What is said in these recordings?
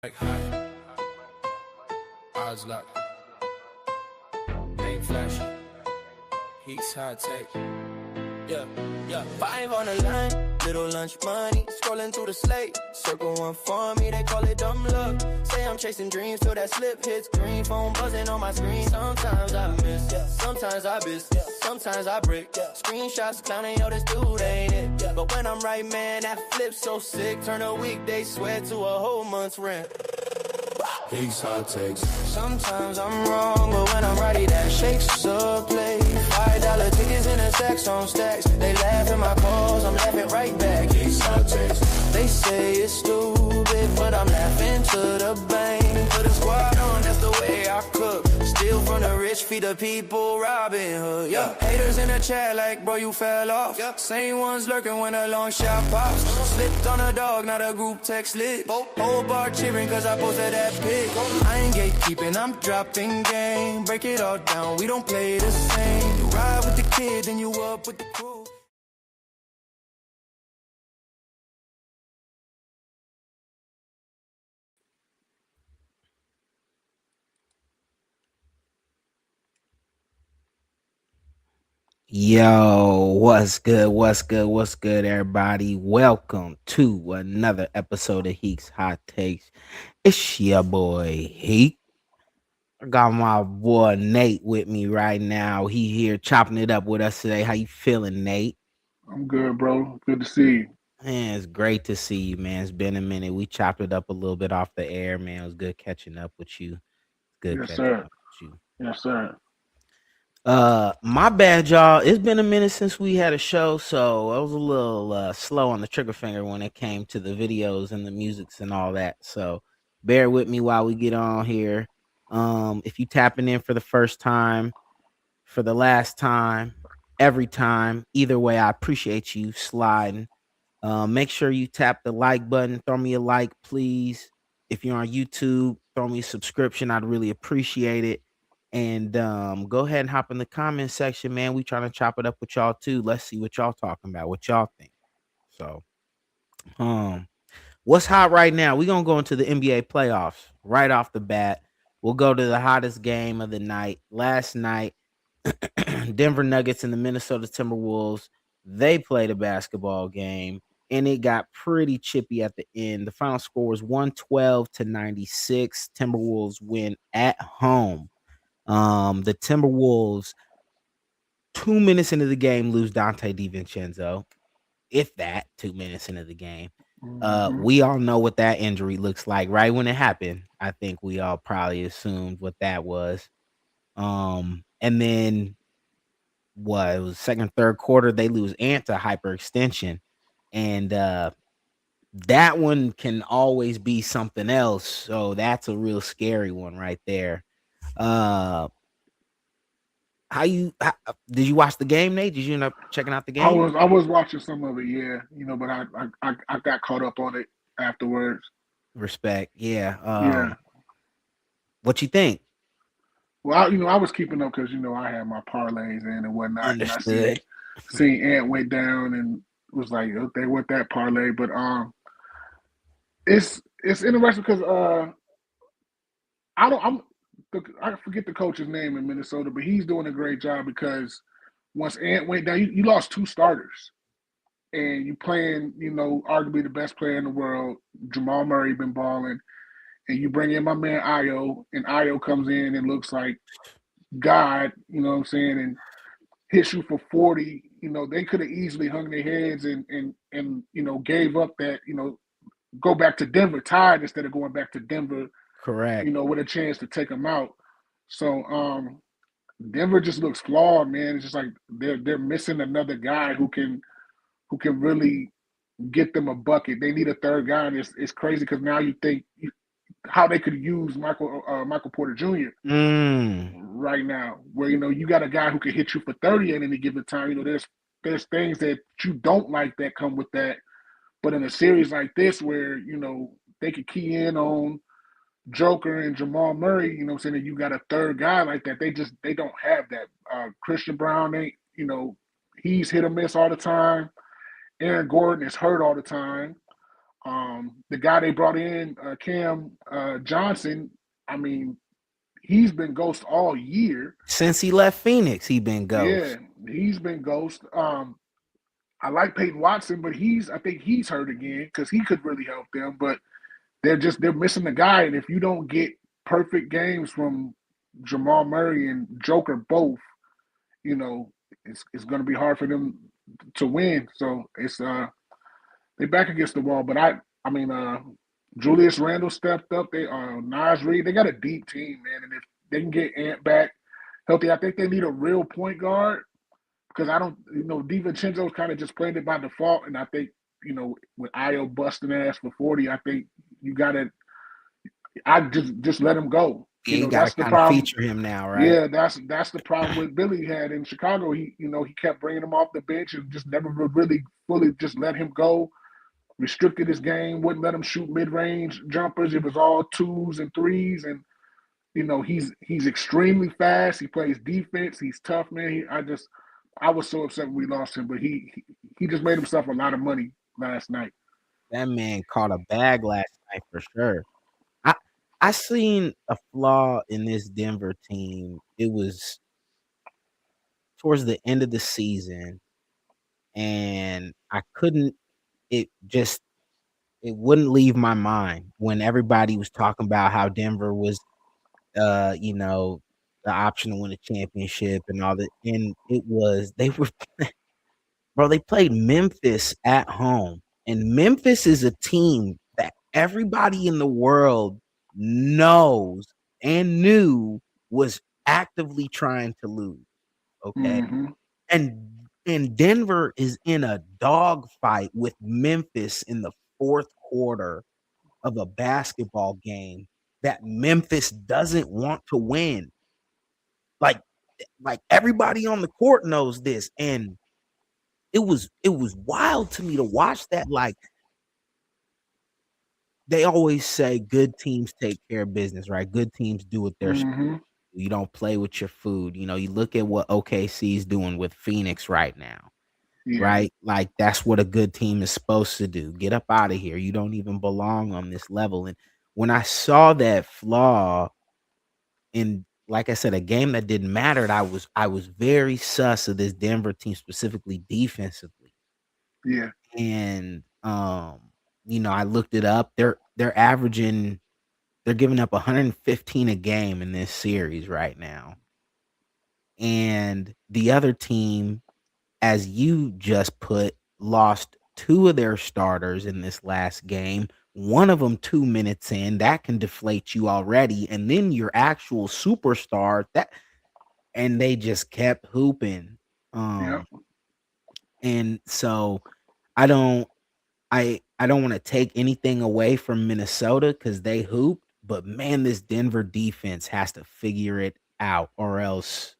Like high, eyes locked, ain't flashy, heat's high tech. Yeah, yeah. 5 on the line, little lunch money, scrolling through the slate. Circle one for me, they call it dumb luck. Say I'm chasing dreams till that slip hits green. Phone buzzing on my screen. Sometimes I miss, sometimes I miss, sometimes I break. Screenshots clowning, yo, this dude ain't it. But when I'm right, man, that flip's so sick. Turn a weekday sweat to a whole month's rent. These hot takes. Sometimes I'm wrong, but when I'm righty, that shakes the plate. $5 tickets in a sex on stacks. They laugh at my calls, I'm laughing right back. These hot takes. They say it's stupid, but I'm laughing to the bank. Put a squad on, that's the way I cook. Steal from the rich, feed the people, Robin Hood. Yeah, haters in the chat like, bro, you fell off. Same ones lurking when a long shot pops. Slipped on a dog, not a group text lit. Whole bar cheering cause I posted that pic. I ain't gatekeeping, I'm dropping game. Break it all down, we don't play the same. You ride with the kid, then you up with the crew. Yo, what's good? What's good? What's good, everybody? Welcome to another episode of Heek's Hot Takes. It's your boy Heek. I got my boy Nate with me right now. He here chopping it up with us today. How you feeling, Nate? I'm good, bro. Good to see you. Man, it's great to see you, man. It's been a minute. We chopped it up a little bit off the air, man. It was good catching up with you. Good Yes, catching sir. up with you. Yes, sir. My bad, y'all. It's been a minute since we had a show, so I was a little slow on the trigger finger when it came to the videos and the musics and all that. So bear with me while we get on here. If you tapping in for the first time, for the last time, every time, either way, I appreciate you sliding. Make sure you tap the like button. Throw me a like, please. If you're on YouTube, throw me a subscription. I'd really appreciate it. And go ahead and hop in the comment section, man. We trying to chop it up with y'all too. Let's see what y'all talking about, what y'all think. So, um, what's hot right now? We're gonna go into the NBA playoffs right off the bat. We'll go to the hottest game of the night. Last night, Denver Nuggets and the Minnesota Timberwolves, they played a basketball game and it got pretty chippy at the end. The final score was 112 to 96. Timberwolves win at home. The Timberwolves 2 minutes into the game lose Dante DiVincenzo, if that 2 minutes into the game. Hmm. We all know what that injury looks like right when it happened. I think we all probably assumed what that was. And then what it was second, third quarter, they lose Ant to hyperextension. And that one can always be something else. So that's a real scary one right there. Uh did you watch the game, Nate? Did you end up checking out the I game? was I was watching some of it, yeah. But I got caught up on it afterwards. Respect. Yeah. Yeah. What you think? Well, I was keeping up because I had my parlays in and whatnot, and I seen Understood. seen Ant went down and was like, okay, what that parlay? But it's interesting because I don't I'm I forget the coach's name in Minnesota, but he's doing a great job because once Ant went down, you lost two starters. And you playing, arguably the best player in the world, Jamal Murray been balling, and you bring in my man Io, and Io comes in and looks like God, you know what I'm saying, and hits you for 40. They could have easily hung their heads and gave up that, go back to Denver tied instead of going back to Denver, Correct. with a chance to take them out. So Denver just looks flawed, man. It's just like they're missing another guy who can really get them a bucket. They need a third guy, and it's crazy because now you think how they could use Michael Porter Jr. Mm, right now, where you got a guy who can hit you for 30 at any given time. There's things that you don't like that come with that, but in a series like this where they could key in on Joker and Jamal Murray, saying that you got a third guy like that. They don't have that. Christian Brown ain't he's hit or miss all the time. Aaron Gordon is hurt all the time. The guy they brought in, Cam Johnson, I mean, he's been ghost all year. Since he left Phoenix, he been Yeah, ghost. he's been ghost. I like Peyton Watson, but I think he's hurt again because he could really help them. But they're missing the guy, and if you don't get perfect games from Jamal Murray and Joker both, you know, it's going to be hard for them to win. So it's they back against the wall. But I mean, Julius Randle stepped up. They Naz Reid. They got a deep team, man, and if they can get Ant back healthy, I think they need a real point guard because I don't, DiVincenzo's kind of just playing it by default, and I think with Ayo busting ass for 40, I think you got to. I just let him go. You got That's to the kind of problem. feature him now, right? Yeah, that's the problem with Billy had in Chicago. He kept bringing him off the bench and just never really fully just let him go. Restricted his game, wouldn't let him shoot mid-range jumpers. It was all 2s and 3s, and he's extremely fast. He plays defense. He's tough, man. I was so upset when we lost him, but he just made himself a lot of money last night. That man caught a bag last night for sure. I seen a flaw in this Denver team. It was towards the end of the season, and I couldn't. It wouldn't leave my mind when everybody was talking about how Denver was, the option to win a championship and all that. And they were, bro. They played Memphis at home, and Memphis is a team that everybody in the world knows and knew was actively trying to lose. Okay. Mm-hmm. And Denver is in a dogfight with Memphis in the fourth quarter of a basketball game that Memphis doesn't want to win. Like everybody on the court knows this. And it was wild to me to watch that. Like, they always say good teams take care of business, right? Good teams do what they're supposed to do. You don't play with your food. You look at what OKC is doing with Phoenix right now, right? Like, that's what a good team is supposed to do. Get up out of here. You don't even belong on this level. And when I saw that flaw in, like I said, a game that didn't matter, I was very sus of this Denver team, specifically defensively. Yeah. And I looked it up. They're giving up 115 a game in this series right now. And the other team, as you just put, lost 2 of their starters in this last game. One of them 2 minutes in. That can deflate you already. And then your actual superstar, and they just kept hooping. And so I don't want to take anything away from Minnesota because they hooped, but man, this Denver defense has to figure it out, or else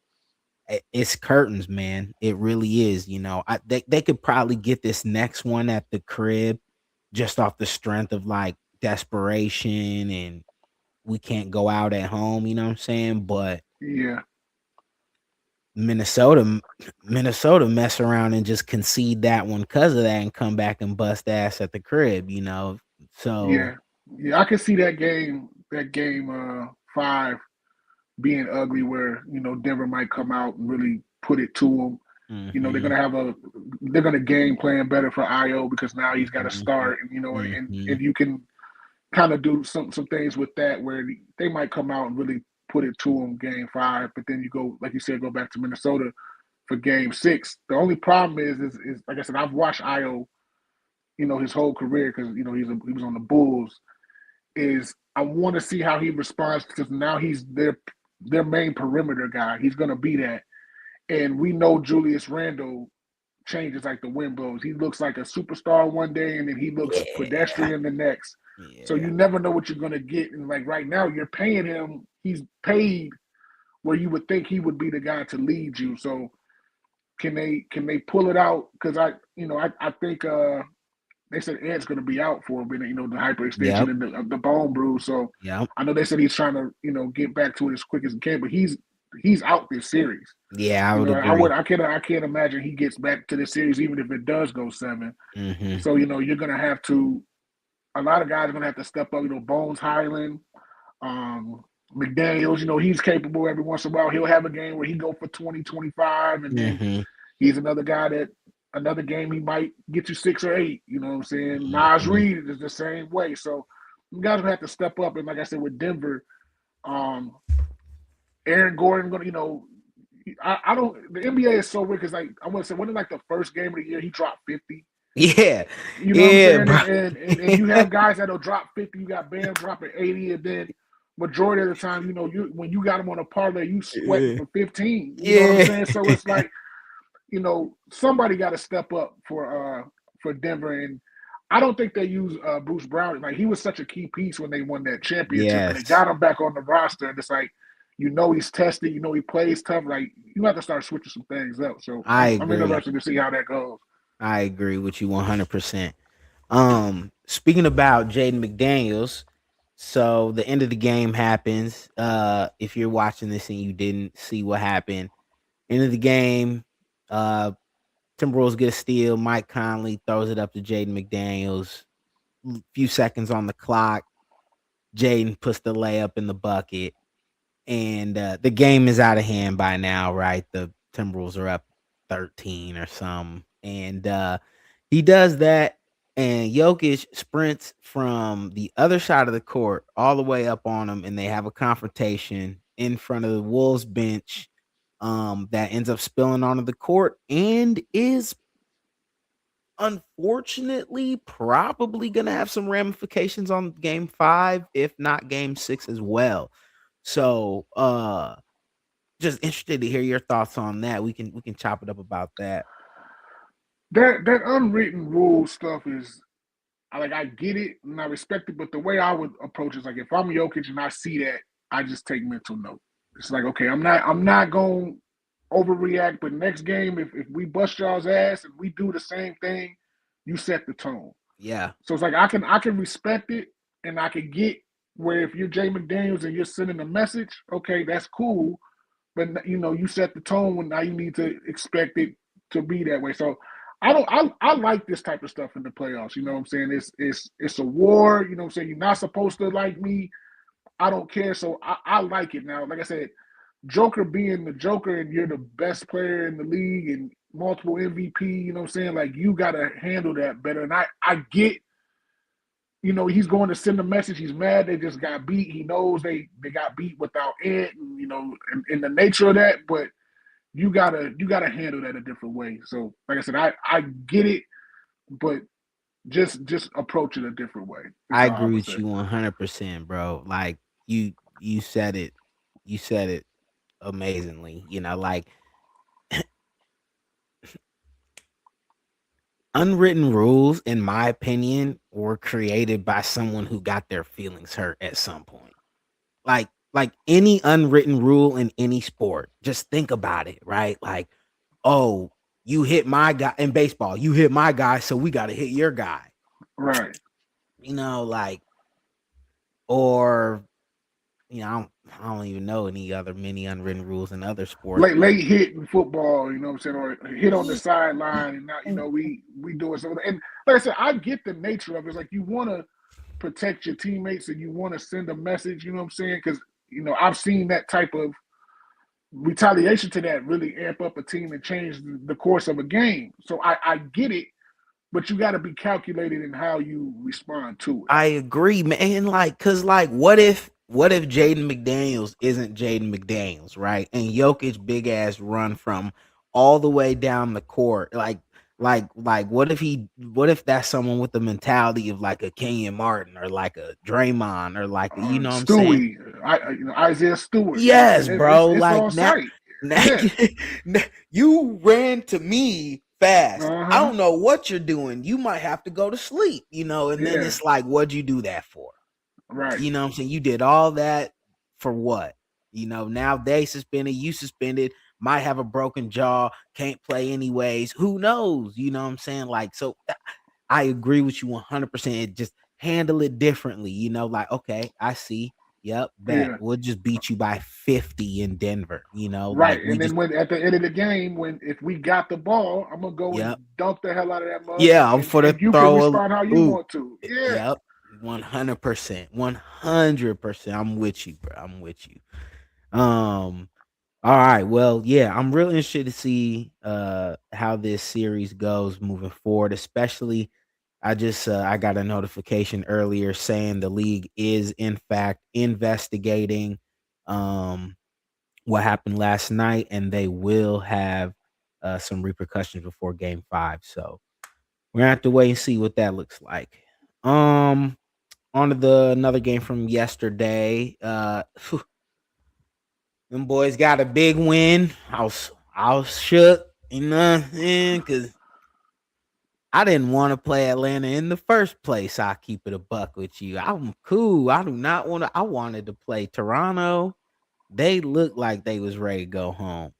it's curtains, man. It really is. They could probably get this next one at the crib just off the strength of like desperation and we can't go out at home. You know what I'm saying? But yeah. Minnesota mess around and just concede that one because of that and come back and bust ass at the crib, So yeah, I can see that game 5 being ugly, where Denver might come out and really put it to them. Mm-hmm. They're gonna game plan better for Ayo because now he's got to start, and you can kind of do some things with that where they might come out and really put it to them game 5, but then you go, like you said, go back to Minnesota for game 6. The only problem is like I said, I've watched Ayo, his whole career because he was on the Bulls. Is I want to see how he responds because now he's their main perimeter guy. He's going to be that, and we know Julius Randle changes like the wind blows. He looks like a superstar one day, and then he looks pedestrian the next. Yeah. So you never know what you're going to get. And like right now, you're paying him. He's paid where you would think he would be the guy to lead you. So can they pull it out? Because I think they said Ant's going to be out for a minute. The hyperextension and the bone bruise. So I know they said he's trying to get back to it as quick as he can, but he's out this series. Yeah, I would agree. I can't imagine he gets back to this series even if it does go 7. Mm-hmm. So you're going to have to a lot of guys are gonna have to step up. Bones Highland, McDaniels. He's capable. Every once in a while, he'll have a game where he go for 20, 25, and then he's another guy that another game he might get you 6 or 8. You know what I'm saying? Nas Reed is the same way. So you guys gonna have to step up. And like I said, with Denver, Aaron Gordon gonna. I don't. The NBA is so weird because I want to say wasn't the first game of the year he dropped 50. Yeah, what I'm saying? And you have guys that'll drop 50. You got Bam dropping 80, and then majority of the time, when you got them on a parlay, you sweating for 15. You know what I'm saying? So it's like, somebody got to step up for Denver, and I don't think they use Bruce Brown. Like, he was such a key piece when they won that championship, and they got him back on the roster, and it's like, he's tested, he plays tough. Like, you have to start switching some things up. So I'm interested to see how that goes. I agree with you 100%. Speaking about Jaden McDaniels, so the end of the game happens. If you're watching this and you didn't see what happened, end of the game, Timberwolves get a steal. Mike Conley throws it up to Jaden McDaniels. A few seconds on the clock. Jaden puts the layup in the bucket. And the game is out of hand by now, right? The Timberwolves are up 13 or something. And he does that, and Jokic sprints from the other side of the court all the way up on him, and they have a confrontation in front of the Wolves bench that ends up spilling onto the court and is unfortunately probably going to have some ramifications on game 5, if not game 6 as well. So just interested to hear your thoughts on that. We can chop it up about that. That unwritten rule stuff is, I get it and I respect it, but the way I would approach it is like, if I'm Jokic and I see that, I just take mental note. It's like, okay, I'm not going to overreact, but next game, if we bust y'all's ass and we do the same thing, you set the tone. Yeah. So it's like, I can respect it, and I can get where if you're Jay McDaniels and you're sending a message, okay, that's cool. But, you set the tone when now you need to expect it to be that way. So I like this type of stuff in the playoffs. You know what I'm saying? It's a war. You know what I'm saying? You're not supposed to like me. I don't care. So I like it now. Like I said, Joker being the Joker and you're the best player in the league and multiple MVP, you know what I'm saying? Like, you got to handle that better. And I get, he's going to send a message. He's mad they just got beat. He knows they got beat without Ant, and, and the nature of that. But you gotta handle that a different way. So, like I said, I get it, but just approach it a different way. I agree with you 100%, bro. Like, you said it amazingly. Like, unwritten rules, in my opinion, were created by someone who got their feelings hurt at some point. Like any unwritten rule in any sport, just think about it, right? Like, oh, you hit my guy in baseball, you hit my guy, so we got to hit your guy. Right. Or, I don't even know any other many unwritten rules in other sports. Late hit in football, you know what I'm saying, or hit on the sideline, and not, we doing something. And like I said, I get the nature of it. It's like, you want to protect your teammates and you want to send a message, you know what I'm saying? Because, I've seen that type of retaliation to that really amp up a team and change the course of a game. So I get it, but you got to be calculated in how you respond to it. I agree, man. Because what if Jaden McDaniels isn't Jaden McDaniels, right? And Jokic big ass run from all the way down the court, what if that's someone with the mentality of like a Kenyon Martin or like a Draymond or like a, what I'm saying? Isaiah Stewart. Yes, bro. It's now you ran to me fast. I don't know what you're doing. You might have to go to sleep, and then it's like, what'd you do that for? Right. You know what I'm saying? You did all that for what? Now they suspended, you suspended, might have a broken jaw, can't play anyways. Who knows? You know what I'm saying? So I agree with you 100%. Just handle it differently. Okay, I see. Yep, we'll just beat you by 50 in Denver. Right. And then when at the end of the game, if we got the ball, I'm gonna go and dunk the hell out of that mug. Yeah, I'm for the you throw. can respond how you want to. Yeah. Yep. 100%. 100%. I'm with you, bro. I'm with you. All right. Well, yeah, I'm really interested to see how this series goes moving forward, especially I got a notification earlier saying the league is in fact investigating um what happened last night, and they will have some repercussions before game 5. So we're gonna have to wait and see what that looks like. Um On to another game from yesterday. Them boys got a big win. I was shook, you know, because I didn't want to play Atlanta in the first place. I keep it a buck with you. I'm cool. I do not want to. I wanted to play Toronto. They looked like they was ready to go home,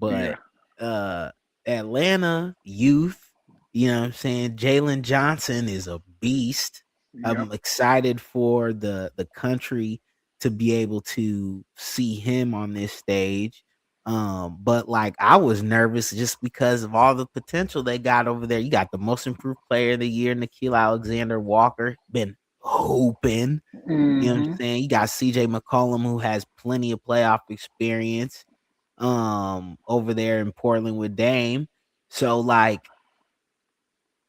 Yeah. but Atlanta youth, you know what I'm saying? Jalen Johnson is a beast. Yep. I'm excited for the country to be able to see him on this stage. But like I was nervous just because of all the potential they got over there. You got the most improved player of the year, Nikhil Alexander Walker, been hoping. You know what I'm Mm-hmm. saying? You got CJ McCollum, who has plenty of playoff experience over there in Portland with Dame. So like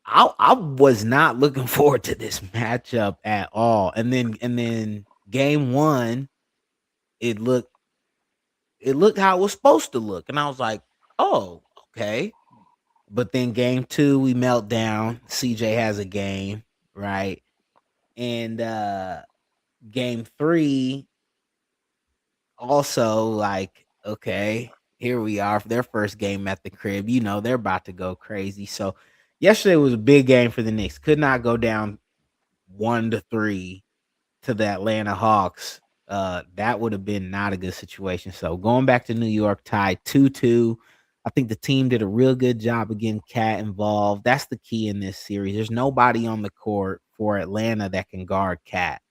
I was not looking forward to this matchup at all. And then game 1, it looked how it was supposed to look. And I was like, oh, okay. But then game 2, we melt down. CJ has a game, right? And game 3, also like, okay, here we are for their first game at the crib. You know, they're about to go crazy. So yesterday was a big game for the Knicks. Could not go down 1-3 to the Atlanta Hawks. That would have been not a good situation. So going back to New York, tied 2-2. I think the team did a real good job of getting Cat involved. That's the key in this series. There's nobody on the court for Atlanta that can guard Cat.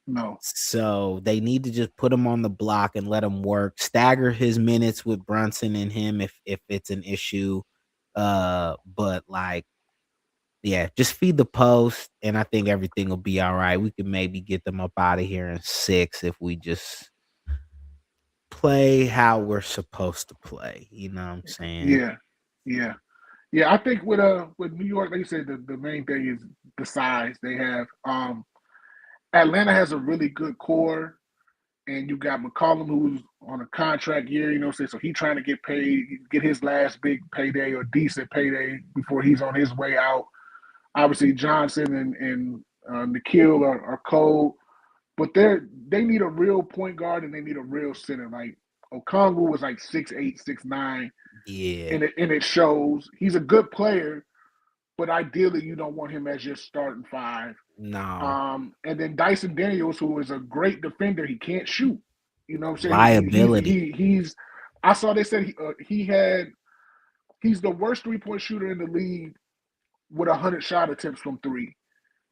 No. So they need to just put him on the block and let him work. Stagger his minutes with Brunson and him if it's an issue. But like, yeah, just feed the post, and I think everything will be all right. We can maybe get them up out of here in 6 if we just play how we're supposed to play. You know what I'm saying? Yeah. Yeah. Yeah. I think with New York, like you said, the main thing is the size they have. Atlanta has a really good core, and you got McCollum who's on a contract year, you know, so he's trying to get paid, get his last big payday or decent payday before he's on his way out. Obviously, Johnson and Nikhil are cold, but they need a real point guard and they need a real center. Like Okongwu was like 6'8", 6'9", Yeah. and it shows. He's a good player, but ideally you don't want him as your starting 5. No. And then Dyson Daniels, who is a great defender, he can't shoot. You know what I'm saying? Liability. He's. I saw they said he's the worst 3-point shooter in the league with 100 shot attempts from 3,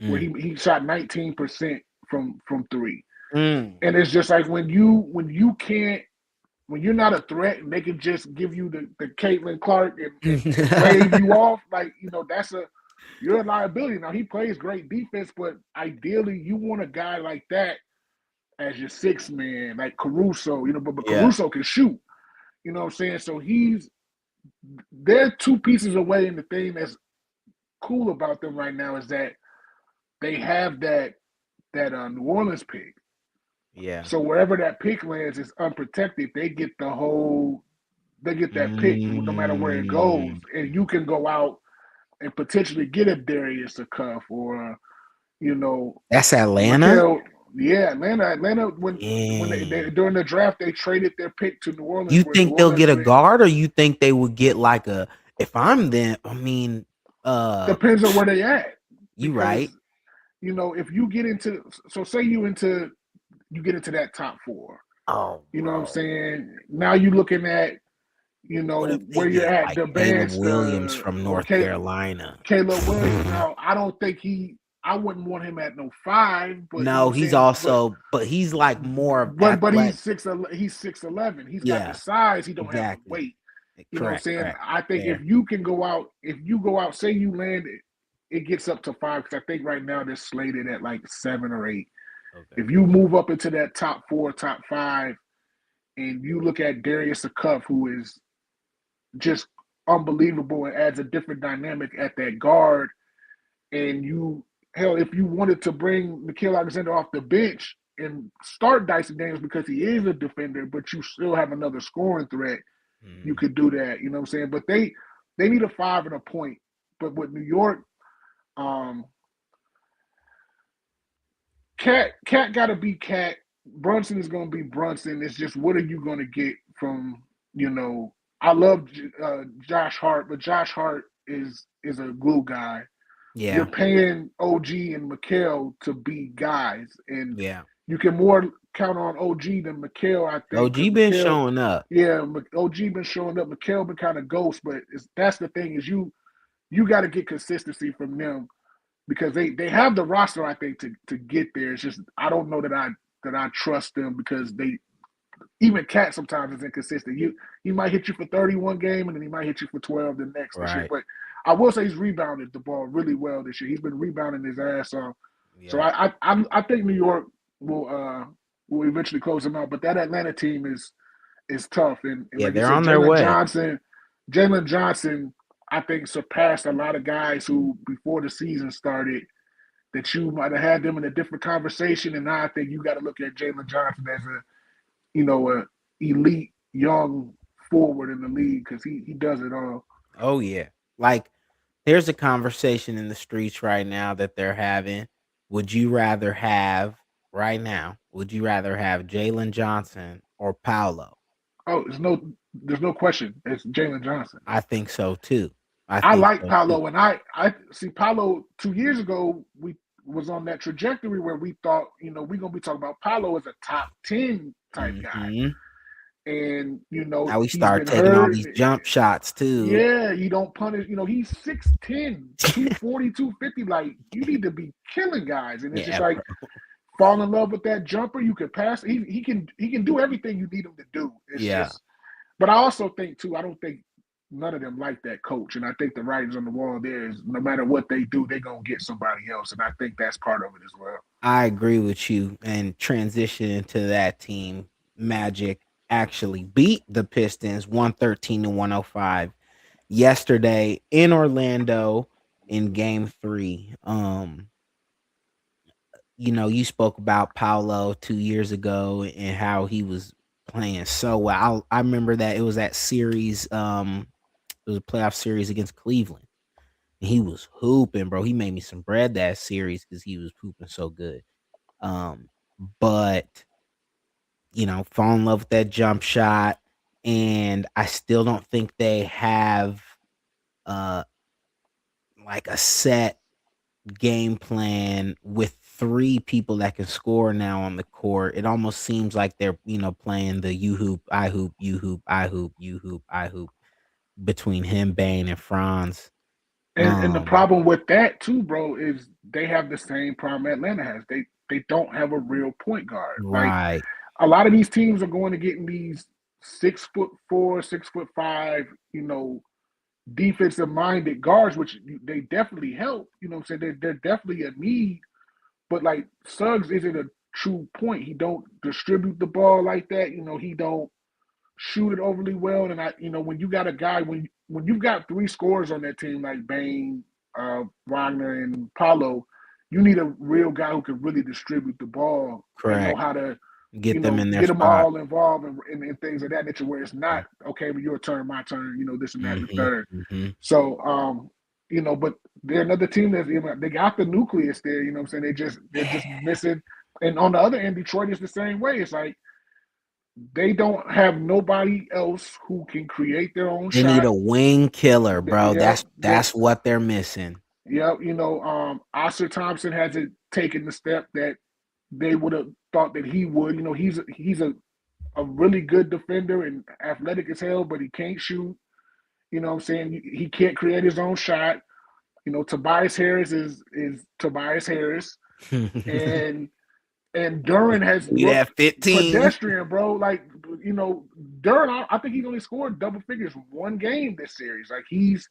where he shot 19% from 3. And it's just like when you're not a threat and they can just give you the Caitlin Clark and wave you off, like, you know, you're a liability. Now he plays great defense, but ideally you want a guy like that as your 6th man, like Caruso, you know, but Caruso can shoot. You know what I'm saying? So they're 2 pieces away, and the thing that's cool about them right now is that they have that New Orleans pick. Yeah. So wherever that pick lands is unprotected, they get that pick no matter where it goes, and you can go out and potentially get a Darius a Cuff or, you know, that's Atlanta. Atlanta. When they during the draft they traded their pick to New Orleans. You think they'll get a guard, or you think they would get like a? If I'm them, I mean, depends on where they at. You right. You know, if you get into, so say you get into that top 4. Oh, you know what I'm saying? Now you're looking at, you know, where you're at. Like the Caleb Williams from North Carolina. Caleb Williams. Now, I don't think I wouldn't want him at no 5. But no, he's also, but he's like more. But he's 6'11". He's 6'11". He's got the size. He don't have the weight. You know what I'm saying? I think if you go out, say you land it gets up to 5 because I think right now they're slated at like 7 or 8. Okay. If you move up into that top 4, top 5, and you look at Darius Acuff, who is just unbelievable and adds a different dynamic at that guard, and if you wanted to bring Nickeil Alexander off the bench and start Dyson Daniels because he is a defender, but you still have another scoring threat, you could do that. You know what I'm saying? But they need a 5 and a point. But with New York, Cat got to be Cat. Brunson is going to be Brunson. It's just what are you going to get from, I love Josh Hart, but Josh Hart is a glue guy. Yeah. You're paying OG and Mikal to be guys, and yeah, you can more count on OG than Mikal, I think. OG been showing up. Yeah, OG been showing up. Mikal been kind of ghost, but that's the thing is you got to get consistency from them because they have the roster, I think, to get there. It's just I don't know that I trust them because even Cat sometimes is inconsistent. He might hit you for 31 game and then he might hit you for 12 the next year. But I will say he's rebounded the ball really well this year. He's been rebounding his ass off. Yeah. So I think New York will eventually close them out. But that Atlanta team is tough. And like they're on their way. Jalen Johnson, I think, surpassed a lot of guys who before the season started that you might have had them in a different conversation. And now I think you got to look at Jalen Johnson as a elite young forward in the league because he does it all. Oh yeah. Like there's a conversation in the streets right now that they're having. Would you rather have Jalen Johnson or Paolo? Oh, there's no question. It's Jalen Johnson. I think so too. I like Paolo, and I see Paolo 2 years ago. We was on that trajectory where we thought, we're gonna be talking about Paolo as a top 10 type guy. And now we start taking all these jump shots too. Yeah, you don't punish. He's 6'10", 240, 250. Like you need to be killing guys, and it's just like fall in love with that jumper. You can pass. He can do everything you need him to do. It's but I also think too. I don't think none of them like that coach, and I think the writings on the wall there is no matter what they do, they're gonna get somebody else, and I think that's part of it as well. I agree with you. And transition into that team, Magic actually beat the Pistons 113-105 yesterday in Orlando in Game 3. You spoke about Paolo 2 years ago and how he was playing so well. I remember that it was that series. It was a playoff series against Cleveland. And he was hooping, bro. He made me some bread that series because he was hooping so good. But fall in love with that jump shot, and I still don't think they have like a set game plan with 3 people that can score now on the court. It almost seems like they're playing the you hoop, I hoop, you hoop, I hoop, you hoop, I hoop between him, Bane, and Franz. And the problem with that too, bro, is they have the same problem Atlanta has. They don't have a real point guard. Right. Like, a lot of these teams are going to get in these 6'4", 6'5", defensive minded guards, which they definitely help. They're definitely a need. But like Suggs isn't a true point. He don't distribute the ball like that. He don't shoot it overly well. And when you got a guy, when you've got 3 scorers on that team like Bane, Wagner, and Paolo, you need a real guy who can really distribute the ball. Correct. And know how to get them in their get spot. them all involved in things of that nature where it's not okay, but your turn, my turn, this and that, and the third. So but they're another team they got the nucleus there, what I'm saying? They're just missing. And on the other end, Detroit is the same way. It's like they don't have nobody else who can create their own shot. They need a wing killer, bro. That's what they're missing. Yep, Oscar Thompson hasn't taken the step that they would have thought that he would. He's a really good defender and athletic as hell, but he can't shoot. What I'm saying? He can't create his own shot. Tobias Harris is Tobias Harris. and Duren has looked 15 pedestrian, bro. Like, Duren, I think he's only scored double figures one game this series. Like he's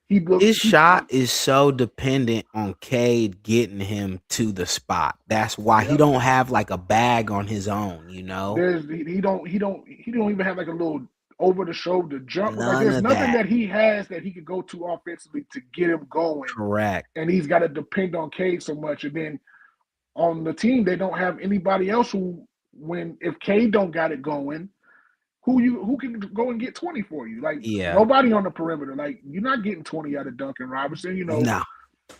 His shot is so dependent on Cade getting him to the spot. That's why he don't have like a bag on his own, you know. He don't even have like a little over the shoulder jump. Like None there's of nothing that. that he has that he could go to offensively to get him going. Correct. And he's got to depend on Cade so much. And then on the team, they don't have anybody else who, if Cade don't got it going, who can go and get 20 for you? Like nobody on the perimeter. Like you're not getting 20 out of Duncan Robinson. You know, no.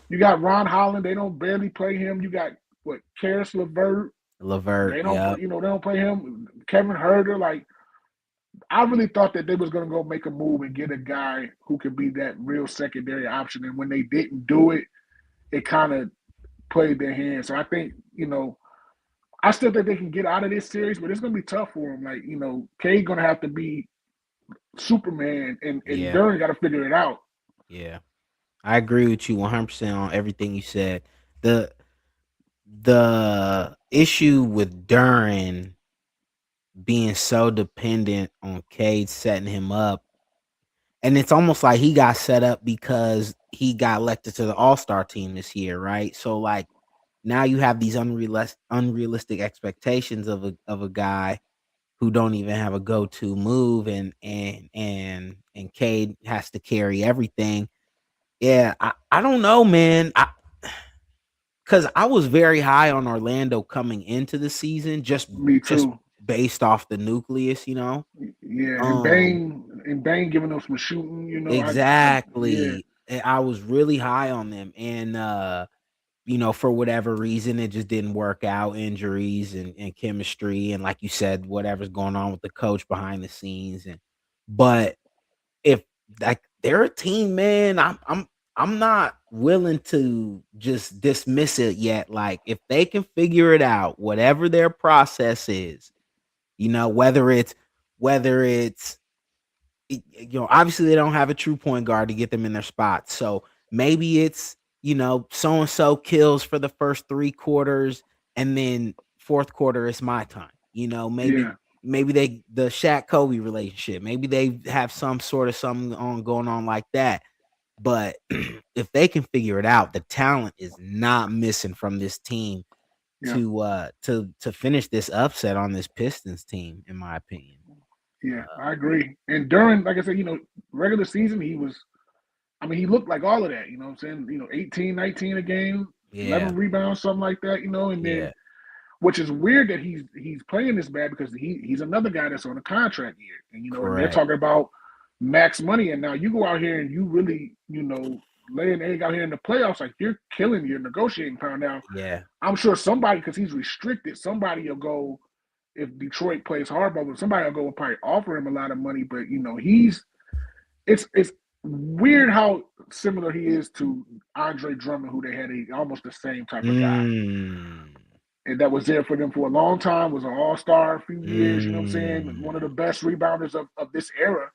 You got Ron Holland. They don't barely play him. You got Karis LeVert. They don't, they don't play him. Kevin Huerter. Like I really thought that they was going to go make a move and get a guy who could be that real secondary option. And when they didn't do it, it kind of played their hands. So I think, I still think they can get out of this series, but it's going to be tough for them. Like, Cade going to have to be Superman, and Duran got to figure it out. Yeah. I agree with you 100% on everything you said. The issue with Duran being so dependent on Cade setting him up, and it's almost like he got set up because he got elected to the All-Star team this year, right? So like now you have these unrealistic expectations of a guy who don't even have a go-to move, and Cade has to carry everything. Yeah, I don't know, man. Because I was very high on Orlando coming into the season, just based off the nucleus, Yeah, and Bane giving them some shooting, Exactly. I was really high on them, and for whatever reason, it just didn't work out. Injuries and chemistry, and like you said, whatever's going on with the coach behind the scenes. But if like they're a team, man, I'm not willing to just dismiss it yet. Like if they can figure it out, whatever their process is, whether it's obviously they don't have a true point guard to get them in their spots. So maybe it's, so and so kills for the first 3 quarters, and then fourth quarter is my time. Maybe the Shaq Kobe relationship, maybe they have some sort of something going on like that. But if they can figure it out, the talent is not missing from this team to finish this upset on this Pistons team, in my opinion. Yeah, I agree. And during, like I said, regular season, he looked like all of that, you know what I'm saying? 18, 19 a game, 11 rebounds, something like that, and then which is weird that he's playing this bad because he's another guy that's on a contract year. And and they're talking about max money, and now you go out here and you really, lay an egg out here in the playoffs, like you're killing your negotiating power now. Yeah. I'm sure somebody, because he's restricted, somebody will go, if Detroit plays hardball, somebody will go and probably offer him a lot of money. But it's weird how similar he is to Andre Drummond, who they had almost the same type of guy. And that was there for them for a long time, was an all-star a few years, you know what I'm saying? One of the best rebounders of this era.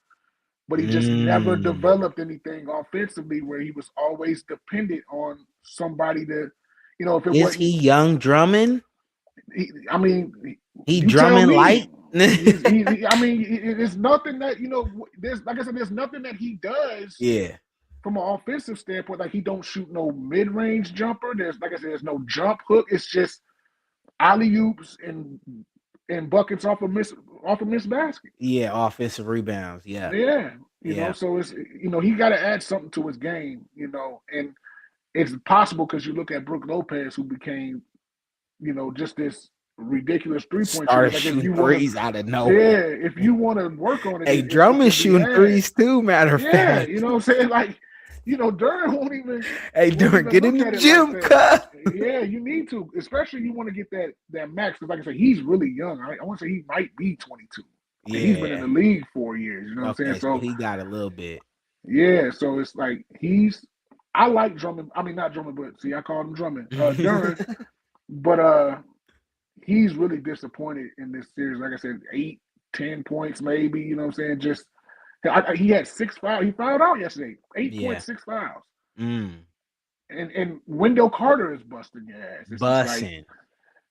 But he just never developed anything offensively, where he was always dependent on somebody to, if it was he young Drummond? He Drummond light. It's nothing that there's, like I said, there's nothing that he does. Yeah. From an offensive standpoint, like he don't shoot no mid-range jumper. There's, like I said, there's no jump hook. It's just alley-oops and buckets off a missed basket. Yeah, offensive rebounds. Yeah. Yeah. You know, so it's, he got to add something to his game, and it's possible because you look at Brook Lopez, who became, just this ridiculous three-point shooter. Like shooting threes out of nowhere. Yeah, if you want to work on it. Hey, Drummond shooting threes too, matter of fact. Yeah, you know what I'm saying? Like, Duran won't even. Hey, Duran, get in the gym, cut. Yeah, you need to, especially you want to get that max. Because like I said, he's really young. I want to say he might be 22. Yeah. He's been in the league 4 years. You know what I'm saying? So he got a little bit. Yeah, so it's like I like Drummond. I mean, not Drummond, but see, I called him Drummond. Duran. But he's really disappointed in this series. Like I said, 8-10 points maybe. You know what I'm saying? Just he had 6 fouls. He fouled out yesterday. 8.6 fouls. And Wendell Carter is busting your ass. It's busting.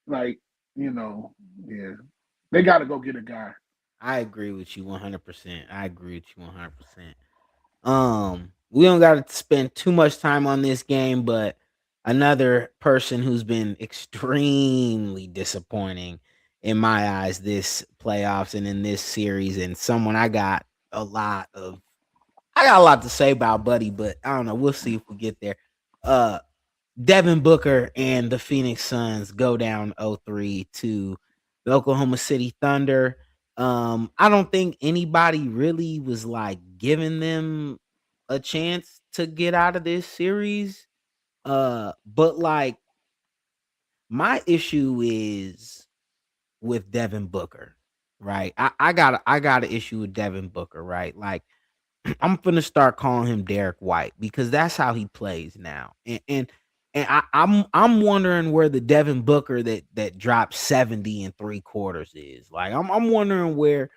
Like, they got to go get a guy. I agree with you 100%. We don't got to spend too much time on this game, but another person who's been extremely disappointing in my eyes this playoffs and in this series, and someone I got a lot to say about Buddy, but I don't know. We'll see if we get there. Uh Devin Booker and the Phoenix Suns go down 0-3 to the Oklahoma City Thunder. I don't think anybody really was like giving them a chance to get out of this series. But like my issue is with Devin Booker, right? I got an issue with Devin Booker, right? Like I'm gonna start calling him Derek White because that's how he plays now. And I'm wondering where the Devin Booker that dropped 70 and 3/4 is. Like I'm wondering where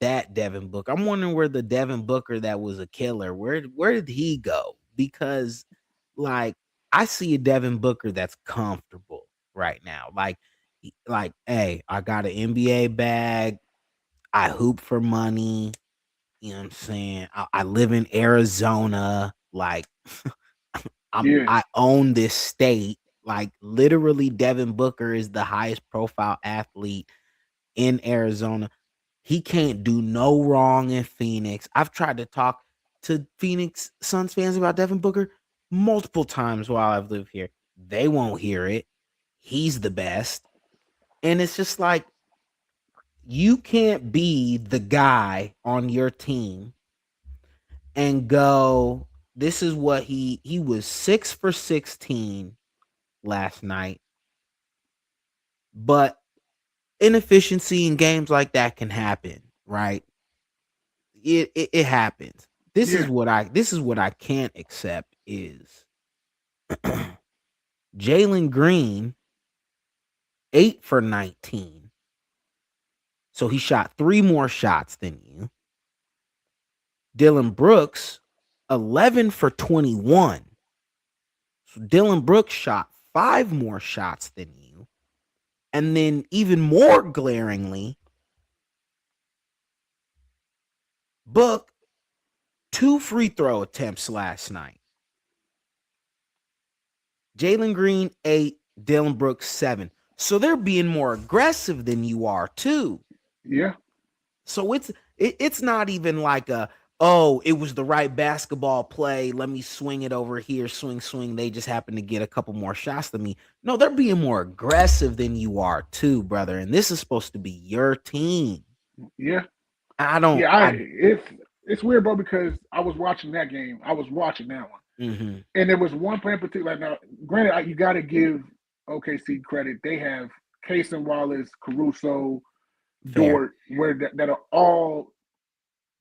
that Devin Booker. I'm wondering where the Devin Booker that was a killer. Where did he go? Because like I see a Devin Booker that's comfortable right now. Like, hey, I got an NBA bag. I hoop for money. You know what I'm saying? I live in Arizona. Like Yeah, I own this state. Like literally Devin Booker is the highest profile athlete in Arizona. He can't do no wrong in Phoenix. I've tried to talk to Phoenix Suns fans about Devin Booker multiple times while I've lived here. They won't hear it. He's the best. And it's just like you can't be the guy on your team and go, this is what he was 6 for 16 last night. But inefficiency in games like that can happen, right? It happens. yeah, This is what I can't accept is Jalen Green 8 for 19. So he shot 3 more shots than you. Dylan Brooks 11 for 21. So Dylan Brooks shot 5 more shots than you. And then even more glaringly, Book 2 free throw attempts last night. Jalen Green 8, Dylan Brooks 7. So they're being more aggressive than you are too. yeah, So it's not even like it was the right basketball play. Let me swing it over here, swing. They just happen to get a couple more shots than me. No, they're being more aggressive than you are too, brother. And this is supposed to be your team. yeah, I don't. yeah. I. It's weird, bro, because I was watching that game. I was watching that one, Mm-hmm. and there was one play in particular. Like, now, granted, you got to give OKC credit. They have Cason Wallace, Caruso, Fair, Dort, that are all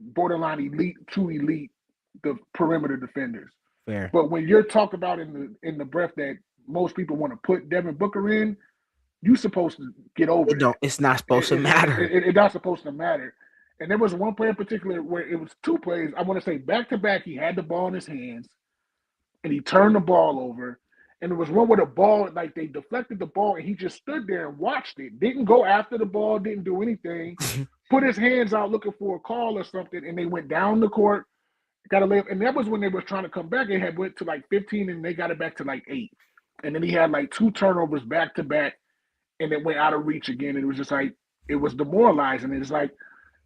borderline elite, true elite, the perimeter defenders. fair. But when you're talked about in the breath that most people want to put Devin Booker in, you're supposed to get over It don't. that. It's not supposed to matter. It's not supposed to matter. And there was one play in particular where it was 2 plays. I want to say back to back. He had the ball in his hands, and he turned the ball over. And there was one where the ball, like they deflected the ball, and he just stood there and watched it. Didn't go after the ball. Didn't do anything. Put his hands out looking for a call or something, and they went down the court. Got to live, and that was when they were trying to come back. They had went to like 15, and they got it back to like 8. And then he had like 2 turnovers back to back, and it went out of reach again. And it was just like it was demoralizing. It's like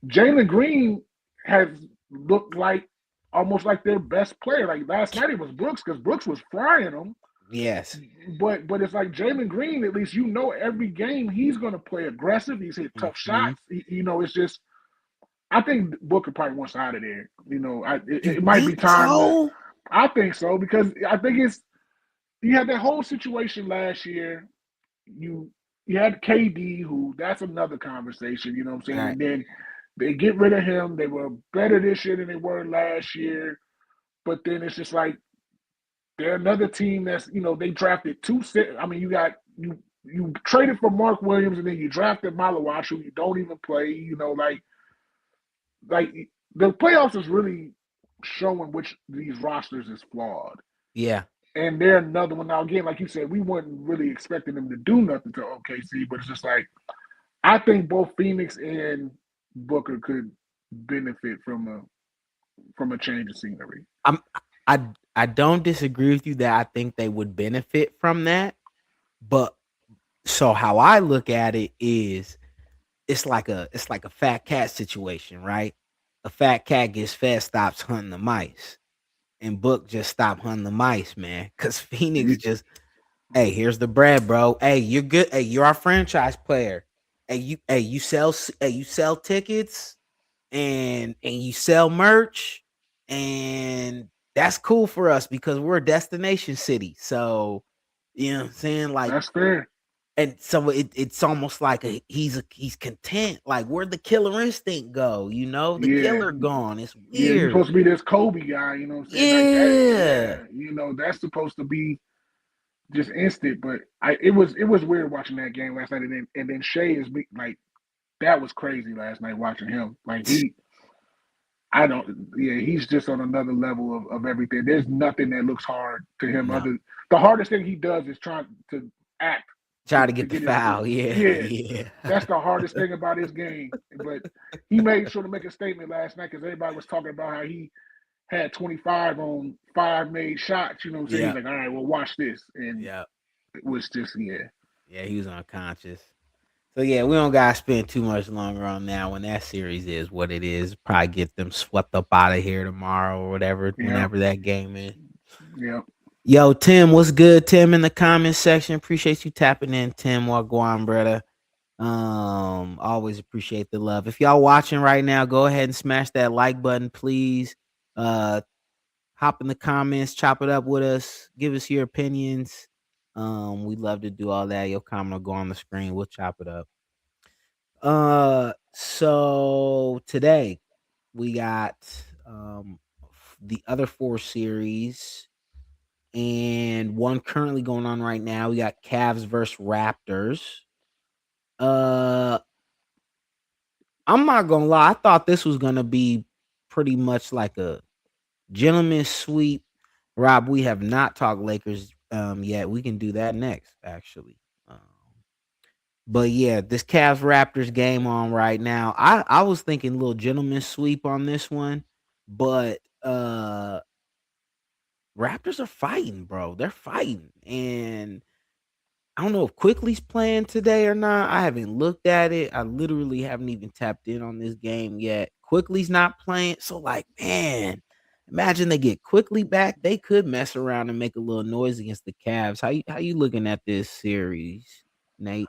Jalen Green has looked like almost like their best player. Like last night it was Brooks because Brooks was frying them. Yes. But it's like Jalen Green, at least you know every game he's going to play aggressive. He's hit tough Mm-hmm. shots. It's just I think Booker probably wants out of there. You It might be think time to. so? I think so because I think it's you had that whole situation last year. You you had KD, who that's another conversation. You know what I'm saying? Right. And then they get rid of him. They were better this year than they were last year. But then it's just like they're another team that's they drafted 2. I mean, you traded for Mark Williams and then you drafted Malawash, who you don't even play. Like the playoffs is really showing which these rosters is flawed. Yeah. And they're another one. Now, again, like you said, we weren't really expecting them to do nothing to OKC, but it's just like I think both Phoenix and Booker could benefit from from a change of scenery. I don't disagree with you that I think they would benefit from that, but so how I look at it is it's like a fat cat situation, right? A fat cat gets fed, stops hunting the mice, and Book just stopped hunting the mice, man. Cause Phoenix Yeah, just, hey, here's the bread, bro. Hey, you're good. Hey, you're our franchise player. Hey, you sell tickets and you sell merch, and that's cool for us because we're a destination city. So, you know what I'm saying? Like, that's fair. and so it's almost like he's content. Like, where'd the killer instinct go? You know, the Yeah, killer gone. It's yeah. You're weird. supposed to be this Kobe guy. You know what I'm saying? Like that. Yeah. Yeah. That's supposed to be just instant. But it was weird watching that game last night, and then Shea is like that was crazy last night watching him. Like I don't. Yeah, he's just on another level of everything. There's nothing that looks hard to him. No. The hardest thing he does is trying to act Try to to get the get his foul. Yeah. yeah. Yeah. That's the hardest thing about his game. But he made sure to make a statement last night because everybody was talking about how he had 25 on 5 made shots. You know what I'm saying? Yeah. He's like, all right, well, watch this, and Yeah. it was just Yeah. He was unconscious. So yeah, we don't gotta spend too much longer on that one. That series is what it is. Probably get them swept up out of here tomorrow or whatever, yeah, whenever that game is. yeah. Yo, Tim, what's good? Tim in the comments section. Appreciate you tapping in, Tim. Wagwan, brother. Always appreciate the love. If y'all watching right now, go ahead and smash that like button, please. Uh, hop in the comments, chop it up with us, give us your opinions. We'd love to do all that. Your comment will go on the screen. We'll chop it up. So today we got the other 4 series and one currently going on right now. We got Cavs versus Raptors. Uh, I'm not gonna lie. I thought this was gonna be pretty much like a gentleman's sweep. Rob, we have not talked Lakers yet. We can do that next, actually. But yeah, this Cavs Raptors game on right now. I was thinking little gentleman's sweep on this one, but Raptors are fighting, bro. They're fighting, and I don't know if Quickly's playing today or not. I haven't looked at it. I literally haven't even tapped in on this game yet. Quickly's not playing. So, like, man, imagine they get Quickly back. They could mess around and make a little noise against the Cavs. How you looking at this series, Nate?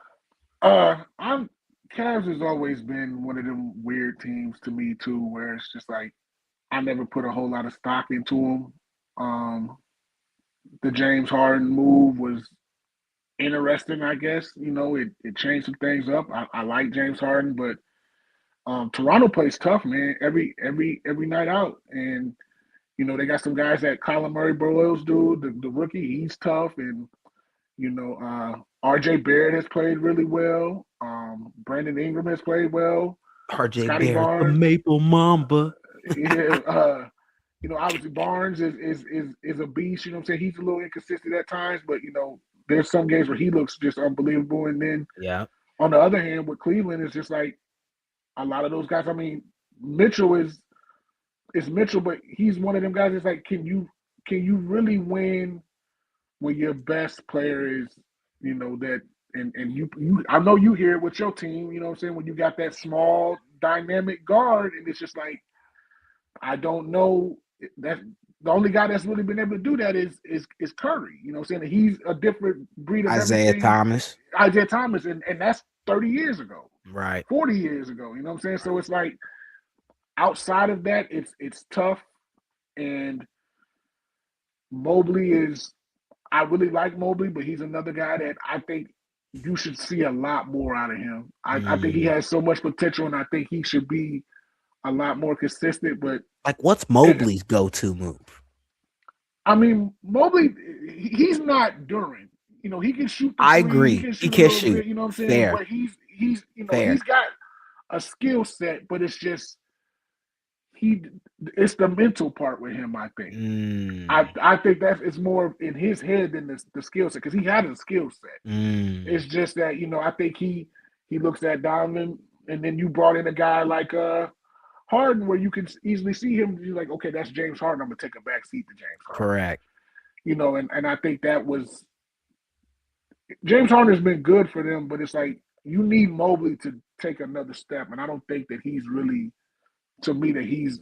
I'm Cavs has always been one of them weird teams to me too, where it's just like I never put a whole lot of stock into them. The James Harden move was interesting, I guess. It changed some things up. I like James Harden, but Toronto plays tough, man. Every night out, and they got some guys that Colin Murray Burwell's dude, the rookie. He's tough, and RJ Barrett has played really well. Brandon Ingram has played well. RJ Scotty Barrett, the Barnes, Maple Mamba. yeah. Obviously Barnes is a beast. You know what I'm saying? He's a little inconsistent at times, but there's some games where he looks just unbelievable. And then Yeah. on the other hand, with Cleveland, it's just like a lot of those guys. I mean, Mitchell is Mitchell, but he's one of them guys that's like, can you really win when your best player is, that and you I know you hear it with your team, you know what I'm saying, when you got that small dynamic guard, and it's just like I don't know that the only guy that's really been able to do that is Curry. You know what I'm saying? He's a different breed of Isaiah everything. Thomas. Isaiah Thomas, and that's 30 years ago. Right. 40 years ago. You know what I'm saying? So it's like outside of that, it's tough. And Mobley I really like Mobley, but he's another guy that I think you should see a lot more out of him. I think he has so much potential, and I think he should be a lot more consistent. But Like, what's Mobley's go-to move? I mean, Mobley, he's not Duran. He can shoot. I agree. He can shoot. Bit, you know what I'm saying? Fair. But he's Fair. he's got a skill set, but it's just it's the mental part with him. I think. I think it's more in his head than the skill set, because he had a skill set. It's just that I think he looks at Donovan, and then you brought in a guy like Harden, where you can easily see him. You're like, okay, that's James Harden. I'm gonna take a back seat to James Harden. Correct. And I think that was James Harden's been good for them, but it's like you need Mobley to take another step, and I don't think that he's really, to me, that he's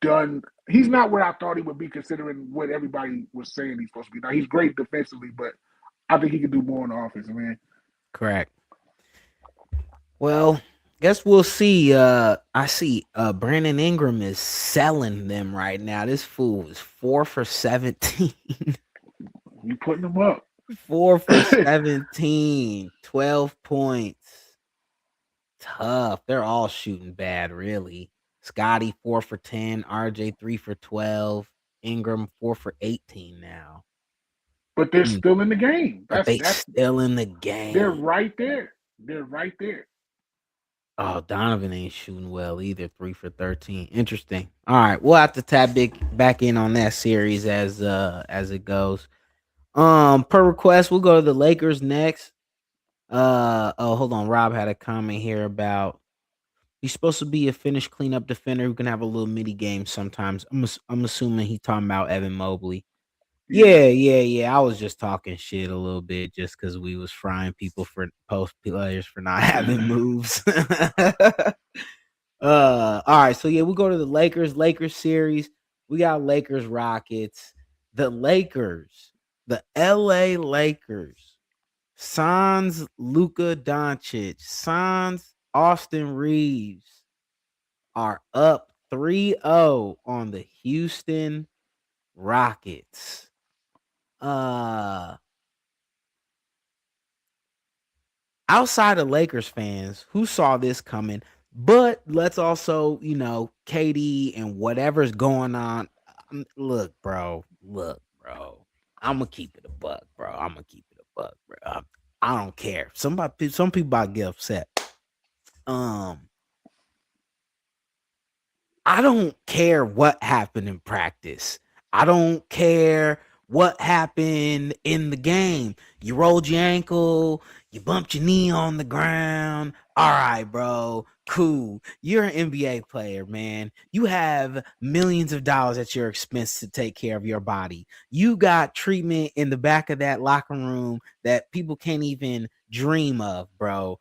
done. He's not where I thought he would be, considering what everybody was saying he's supposed to be. Now he's great defensively, but I think he can do more on the offense, man. Correct. Well, guess we'll see. I see Brandon Ingram is selling them right now. This fool is 4 for 17. You putting them up. 4 for 17, 12 points. Tough. They're all shooting bad, really. Scotty 4 for 10, RJ 3 for 12, Ingram 4 for 18 now. But they're still in the game. That's still in the game. They're right there. They're right there. Oh, Donovan ain't shooting well either. 3 for 13. Interesting. All right, we'll have to tap back in on that series as it goes. Per request, we'll go to the Lakers next. Hold on. Rob had a comment here about he's supposed to be a finished cleanup defender who can have a little mini game sometimes. I'm assuming he's talking about Evan Mobley. Yeah. I was just talking shit a little bit just because we was frying people for post players for not having moves. All right. So yeah, we'll go to the Lakers series. We got Lakers Rockets. The LA Lakers. Sans Luka Doncic. Sans Austin Reeves are up 3-0 on the Houston Rockets. Outside of Lakers fans, who saw this coming? But let's also, KD and whatever's going on. Look, bro. I'm gonna keep it a buck, bro. I don't care. Some people might get upset. I don't care what happened in practice. I don't care what happened in the game. You rolled your ankle, you bumped your knee on the ground. All right, bro. Cool. You're an NBA player, man. You have millions of dollars at your expense to take care of your body. You got treatment in the back of that locker room that people can't even dream of, bro.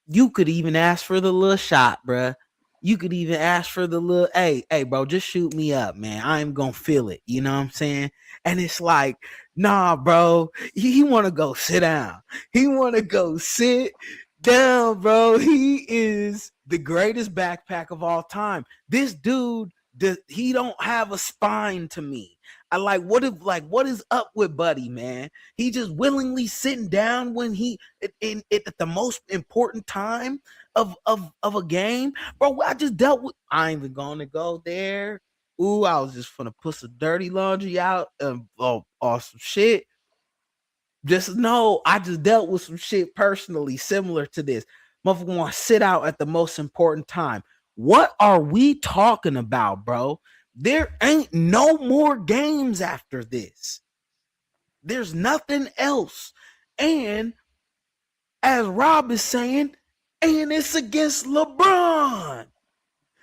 You could even ask for the little shot, bro. You could even ask for the little, hey, bro, just shoot me up, man. I am going to feel it. You know what I'm saying? And it's like, nah, bro. He want to go sit down. He want to go sit down, bro. He is the greatest backpack of all time. This dude, he don't have a spine to me. I what is up with Buddy, man? He just willingly sitting down when he at the most important time of a game, bro. I just dealt with. I ain't even gonna go there. Ooh, I was just gonna put some dirty laundry out or some shit. Just know I just dealt with some shit personally similar to this. Motherfucker want to sit out at the most important time. What are we talking about, bro? There ain't no more games after this. There's nothing else. And as Rob is saying, and it's against LeBron.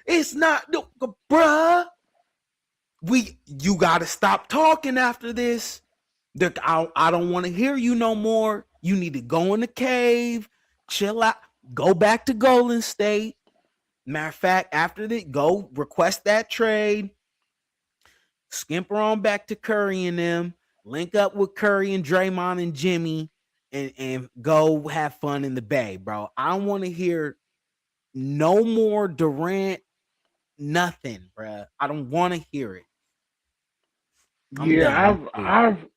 It's not, bruh. You got to stop talking after this. I don't want to hear you no more. You need to go in the cave, chill out, go back to Golden State. Matter of fact, after that, go request that trade. Skimper on back to Curry and them. Link up with Curry and Draymond and Jimmy and go have fun in the Bay, bro. I don't want to hear no more Durant, nothing, bro. I don't want to hear it.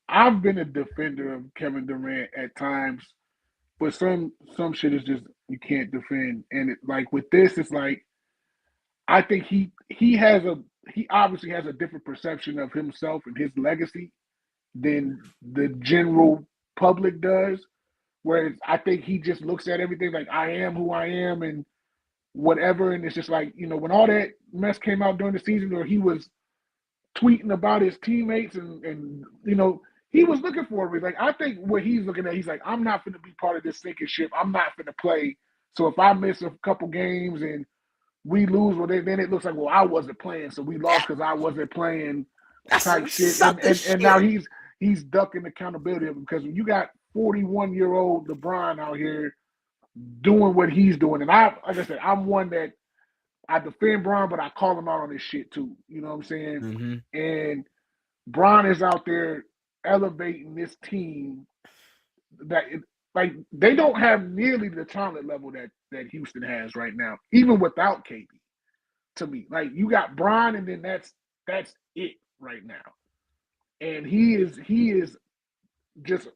I've been a defender of Kevin Durant at times, but some shit is just you can't defend. And with this, it's like I think he obviously has a different perception of himself and his legacy than the general public does. Whereas I think he just looks at everything like I am who I am and whatever. And it's just like, when all that mess came out during the season where he was tweeting about his teammates and he was looking for it. Like, I think what he's looking at, he's like, I'm not going to be part of this sinking ship. I'm not going to play. So if I miss a couple games and we lose, well, then it looks like, well, I wasn't playing, so we lost because I wasn't playing That's type some shit. sucker And shit. now he's ducking accountability because when you got 41-year-old LeBron out here doing what he's doing, and like I said, I'm one that I defend Bron, but I call him out on this shit too. You know what I'm saying? Mm-hmm. And Bron is out there elevating this team that like they don't have nearly the talent level that Houston has right now, even without KD. To me, like you got Bron, and then that's it right now. And he is just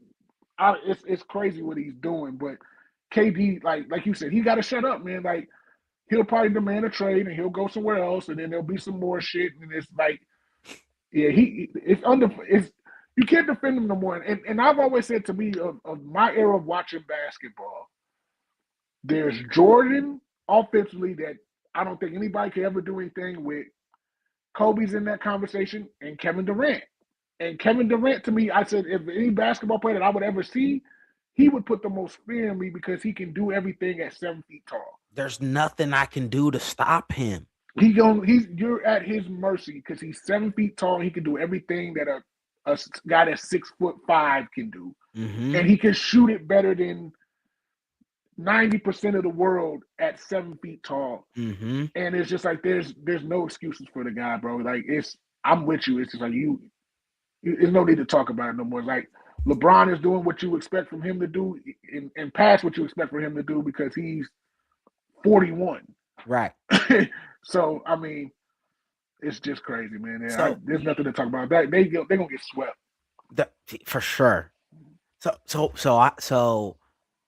it's crazy what he's doing. But KD, like you said, he got to shut up, man. Like he'll probably demand a trade and he'll go somewhere else, and then there'll be some more shit, and it's like, yeah, it's you can't defend him no more. And I've always said, to me, of my era of watching basketball, there's Jordan offensively that I don't think anybody could ever do anything with. Kobe's in that conversation, and Kevin Durant. And Kevin Durant, to me, I said, if any basketball player that I would ever see, he would put the most fear in me because he can do everything at 7 feet tall. There's nothing I can do to stop him. You're at his mercy because he's 7 feet tall. And he can do everything that a guy that's 6'5" can do, and he can shoot it better than 90% of the world at 7 feet tall. Mm-hmm. And it's just like there's no excuses for the guy, bro. Like I'm with you. It's just like there's no need to talk about it no more. It's like LeBron is doing what you expect from him to do and past what you expect for him to do because he's 41. Right. So I mean, it's just crazy, man. So, there's nothing to talk about. They're gonna get swept. For sure. So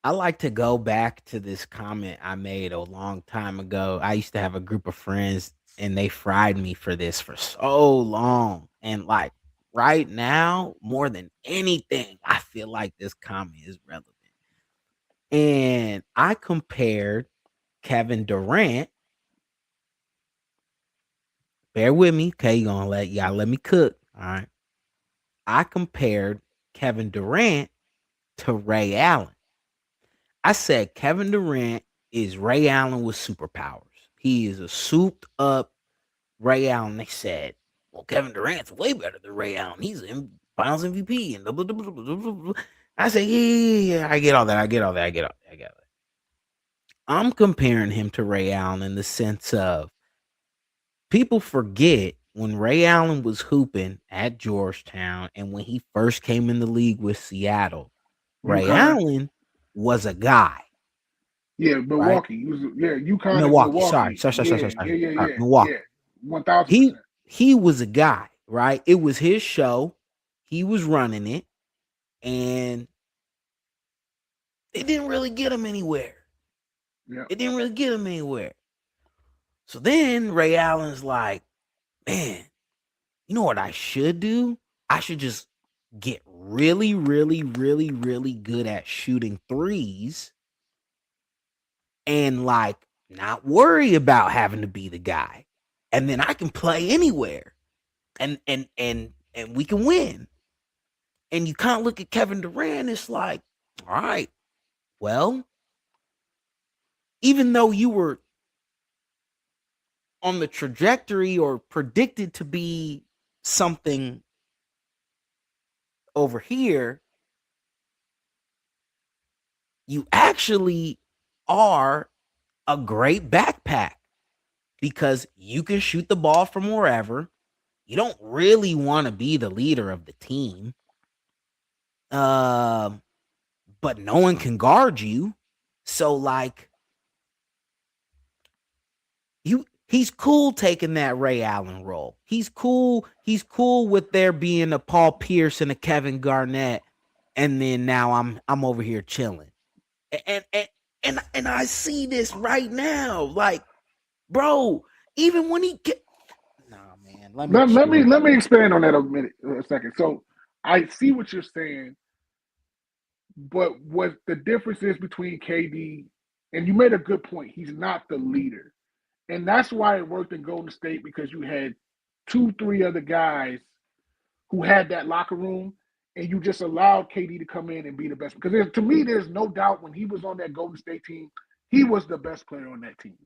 I like to go back to this comment I made a long time ago. I used to have a group of friends and they fried me for this for so long. And like right now, more than anything, I feel like this comment is relevant. And I compared Kevin Durant. Bear with me, okay? You're gonna let me cook. All right. I compared Kevin Durant to Ray Allen. I said Kevin Durant is Ray Allen with superpowers. He is a souped up Ray Allen. They said, well, Kevin Durant's way better than Ray Allen. He's in Finals MVP and blah, blah, blah, blah, blah, blah. I said, yeah, I get all that. I'm comparing him to Ray Allen in the sense of people forget when Ray Allen was hooping at Georgetown and when he first came in the league with Seattle, Ray Allen was a guy. Yeah, Milwaukee. Right? UConn. Milwaukee. Sorry. Yeah. Milwaukee. Yeah. 1,000%. He was a guy, right? It was his show. He was running it, and it didn't really get him anywhere. Yeah. It didn't really get him anywhere. So then Ray Allen's like, man, you know what I should do? I should just get really, really, really, really good at shooting threes and like not worry about having to be the guy. And then I can play anywhere and we can win. And you kind of look at Kevin Durant, it's like, all right, well, even though you were on the trajectory or predicted to be something over here, you actually are a great backpack because you can shoot the ball from wherever. You don't really want to be the leader of the team. But no one can guard you. So like he's cool taking that Ray Allen role. He's cool with there being a Paul Pierce and a Kevin Garnett, and then now I'm over here chilling. And I see this right now. Like, bro, even when he get man, let me expand on that a second. So I see what you're saying, but what the difference is between KD, and you made a good point, he's not the leader. And that's why it worked in Golden State, because you had 2-3 other guys who had that locker room, and you just allowed KD to come in and be the best. Because to me, there's no doubt when he was on that Golden State team, he was the best player on that team.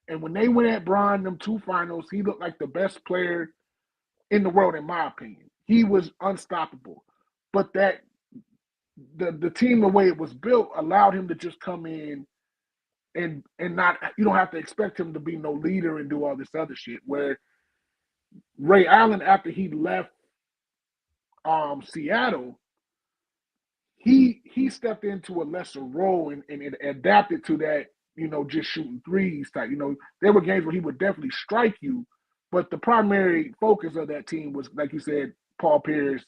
And when they went at Bron, them 2 finals, he looked like the best player in the world, in my opinion. He was unstoppable. But that the team, the way it was built, allowed him to just come in and not, you don't have to expect him to be no leader and do all this other shit. Where Ray Allen, after he left Seattle, he stepped into a lesser role and adapted to that, just shooting threes type. There were games where he would definitely strike you, but the primary focus of that team was, like you said, Paul Pierce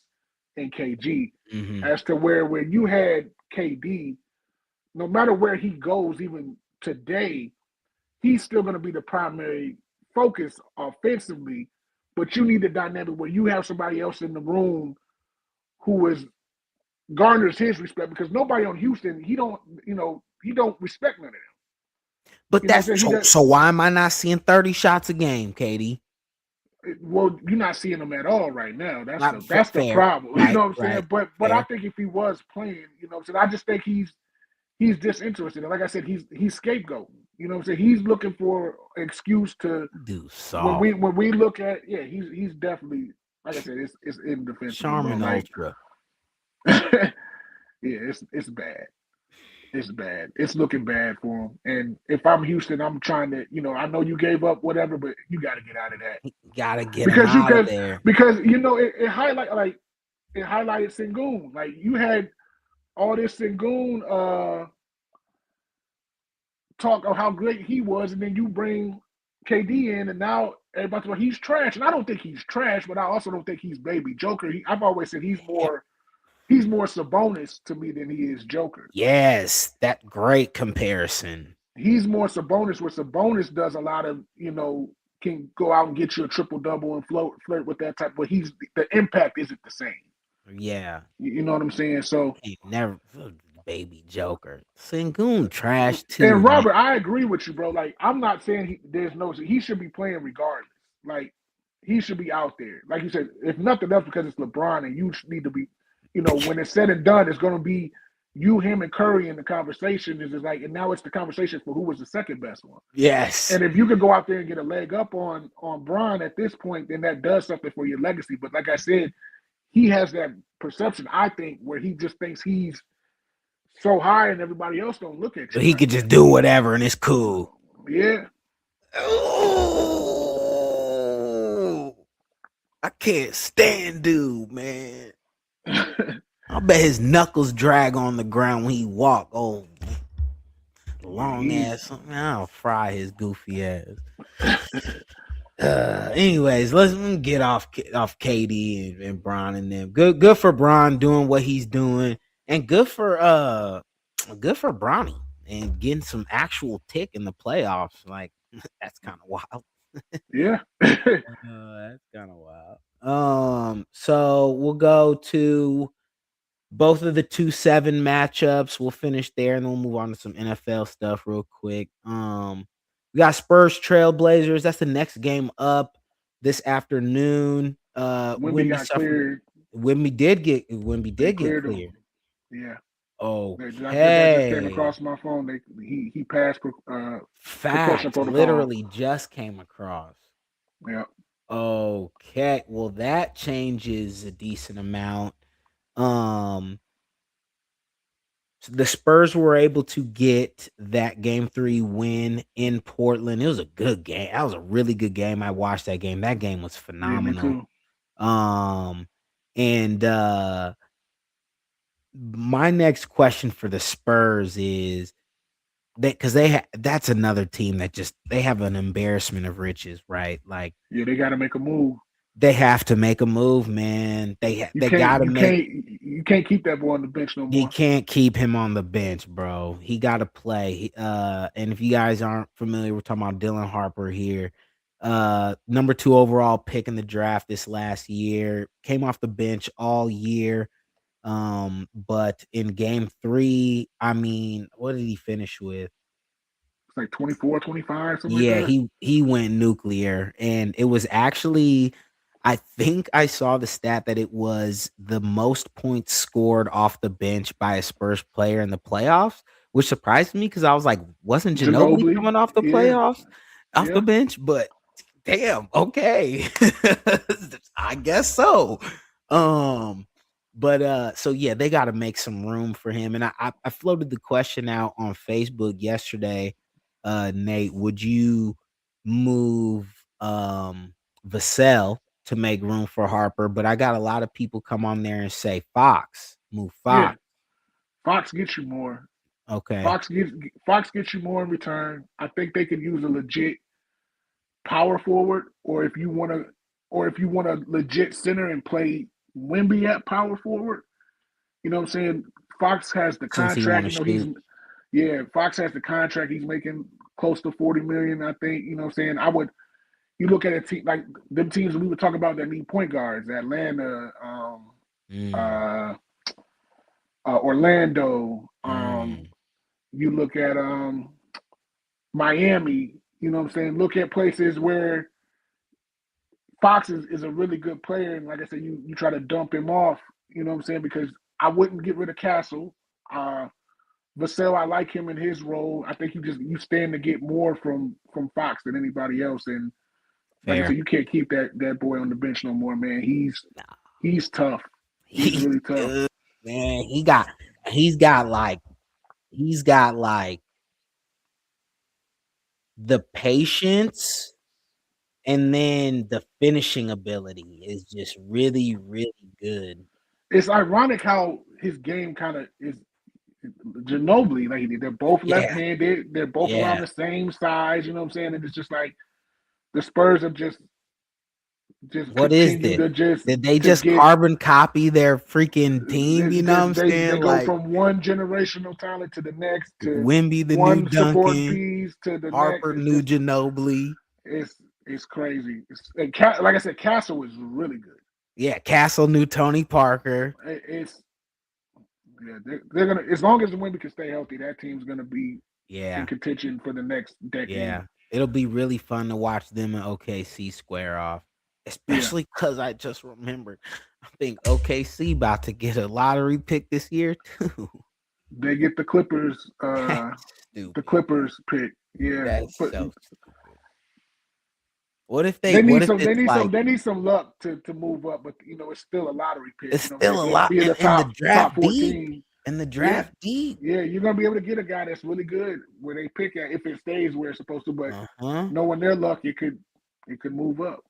and KG. Mm-hmm. As to where when you had KD, no matter where he goes, even today, he's still going to be the primary focus offensively, but you need a dynamic where you have somebody else in the room who is garners his respect, because nobody on Houston, he don't respect none of them. But so why am I not seeing 30 shots a game, Katie? Well, you're not seeing them at all right now. That's the problem. Right, you know what I'm saying? Right, but I think if he was playing, I just think he's disinterested. And like I said, he's scapegoating. You know what I'm saying? He's looking for an excuse to do so. When we look at, he's definitely, like I said, it's indefensible. Charmin Ultra. It's bad. It's bad. It's looking bad for him. And if I'm Houston, I'm trying to, I know you gave up whatever, but you got to get out of that. You got to get out of there. Because it highlighted Sengun. Like, you had all this Sengun talk of how great he was, and then you bring KD in, and now everybody's like, he's trash. And I don't think he's trash, but I also don't think he's baby Joker. I've always said he's more Sabonis to me than he is Joker. Yes, that great comparison. He's more Sabonis, where Sabonis does a lot of, can go out and get you a triple-double and flirt with that type, but the impact isn't the same. Yeah. You know what I'm saying? So he never baby Joker. Sengun trash too. And Robert, I agree with you, bro. Like, I'm not saying he should be playing regardless. Like, he should be out there. Like you said, if nothing else, because it's LeBron and you need to be, when it's said and done, it's going to be you, him, and Curry in the conversation. Is like, and now it's the conversation for who was the second best one. Yes. And if you could go out there and get a leg up on Bron at this point, then that does something for your legacy. But like I said, he has that perception, I think, where he just thinks he's so high and everybody else don't look at you. So he could just do whatever and it's cool. Yeah. Oh, I can't stand dude, man. I bet his knuckles drag on the ground when he walk. Oh, long ass. I'll fry his goofy ass. Anyways, let's get off KD and Bron and them. Good for Bron doing what he's doing, and good for Bronny and getting some actual tick in the playoffs. Like, that's kind of wild. Yeah. That's kind of wild. So we'll go to both of the 2-7 matchups. We'll finish there and then we'll move on to some NFL stuff real quick. We got Spurs Trailblazers. That's the next game up this afternoon. Wemby did get cleared. Yeah. Okay. That just came across my phone. He passed. Fact. Literally just came across. Yeah. Okay. Well, that changes a decent amount. So the Spurs were able to get that Game 3 win in Portland. It was a good game. That was a really good game. I watched that game. That game was phenomenal. And my next question for the Spurs is because that's another team that they have an embarrassment of riches, right? Like, yeah, they got to make a move. They have to make a move, man. You can't keep that boy on the bench no more. You can't keep him on the bench, bro. He got to play. And if you guys aren't familiar, we're talking about Dylan Harper here. Number 2 overall pick in the draft this last year. Came off the bench all year. But in Game 3, I mean, what did he finish with? It's like 24, 25, something like that. Yeah, he went nuclear. And it was actually, I think I saw the stat that it was the most points scored off the bench by a Spurs player in the playoffs, which surprised me because I was like, wasn't Ginobili coming off the playoffs? off the Yeah. bench, but damn, okay. I guess so. But so yeah, they got to make some room for him. And I floated the question out on Facebook yesterday. Nate, would you move Vassell to make room for Harper? But I got a lot of people come on there and say move Yeah. Fox. Fox gets you more. Okay. Fox gets you more in return. I think they could use a legit power forward, or if you want a legit center and play Wemby at power forward. You know what I'm saying? Fox has the Since he want contract. to You know, he's shoot. yeah, Fox has the contract. He's making close to 40 million, I think. You know what I'm saying? You look at a team like them teams we were talking about that need point guards, Atlanta, uh, Orlando. You look at Miami, you know what I'm saying? Look at places where Fox is a really good player, and like I said, you try to dump him off, you know what I'm saying? Because I wouldn't get rid of Castle. Vassell, I like him in his role. I think you stand to get more from Fox than anybody else. And like I Fair. said, you can't keep that boy on the bench no more, man. He's tough. He's really tough. Good, man. He's got like the patience, and then the finishing ability is just really, really good. It's ironic how his game kind of is Ginobili. Like they're both Yeah. left-handed. They're both around the same size. You know what I'm saying? And it's just like the Spurs have just what is this? Did they just carbon copy their freaking team? You know what I'm saying? They go from one generational talent to the next, to Wemby, the one new support Duncan, piece to the Harper, next. new Ginobili. It's crazy. Like I said, Castle is really good. Yeah, Castle, new Tony Parker. They're gonna, as long as the Wemby can stay healthy, that team's gonna be in contention for the next decade. Yeah, it'll be really fun to watch them and OKC square off. Especially because I just remembered, I think OKC about to get a lottery pick this year too. They get the Clippers, the Clippers pick. Yeah, that's so stupid. What if they need some luck to move up, but you know it's still a lottery pick. It's still a lot in the draft deep. In the draft deep. Yeah, you're gonna be able to get a guy that's really good where they pick at if it stays where it's supposed to, but knowing their luck, it could move up.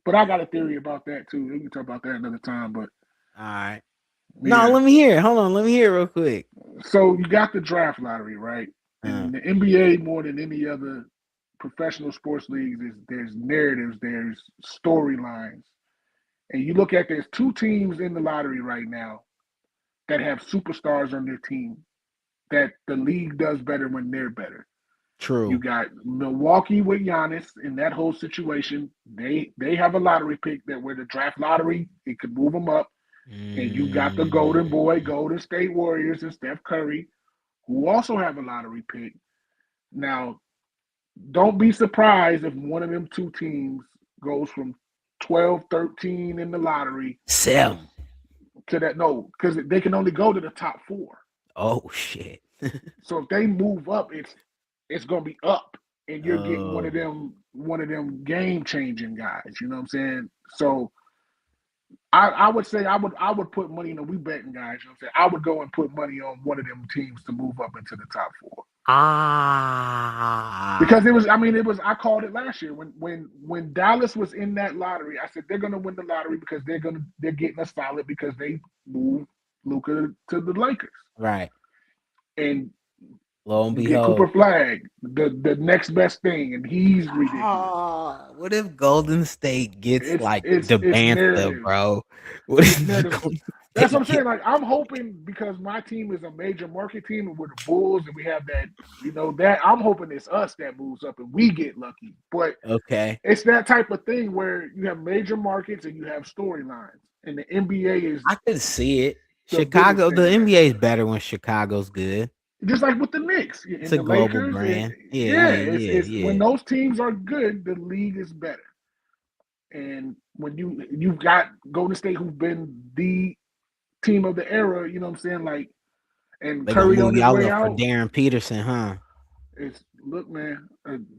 But I got a theory about that too. We can talk about that another time. But all right. Yeah. No, let me hear it. Hold on, let me hear it real quick. So you got the draft lottery, right? And the NBA, more than any other professional sports leagues, there's narratives, there's storylines. And you look at, there's two teams in the lottery right now that have superstars on their team that the league does better when they're better. True. You got Milwaukee with Giannis in that whole situation. They have a lottery pick that where the draft lottery, it could move them up. And you got the Golden State Warriors and Steph Curry, who also have a lottery pick. Now, don't be surprised if one of them two teams goes from 12, 13 in the lottery to that. No, because they can only go to the top 4. Oh, shit. So if they move up, it's gonna be up, and you're getting one of them game changing guys. You know what I'm saying? So I would say I would put money. You know, we betting guys. You know what I'm saying? I would go and put money on one of them teams to move up into the top 4. Because it was. I called it last year when Dallas was in that lottery. I said they're gonna win the lottery because they're getting a solid because they moved Luka to the Lakers. Right. And lo and behold, Cooper Flag, the next best thing, and he's ridiculous. What if Golden State gets the Bantha, bro? What if That's what I'm saying. Like, I'm hoping, because my team is a major market team and we're the Bulls and we have that, that I'm hoping it's us that moves up and we get lucky. But it's that type of thing where you have major markets and you have storylines. And the NBA is. I could see it. Chicago, the NBA is better when Chicago's good. Just like with the Knicks. It's a global Lakers, brand. When those teams are good, the league is better. And when you've got Golden State, who've been the team of the era, you know what I'm saying? Like, and they Curry gonna move on his y'all way up out for Darren Peterson, huh? Look, man,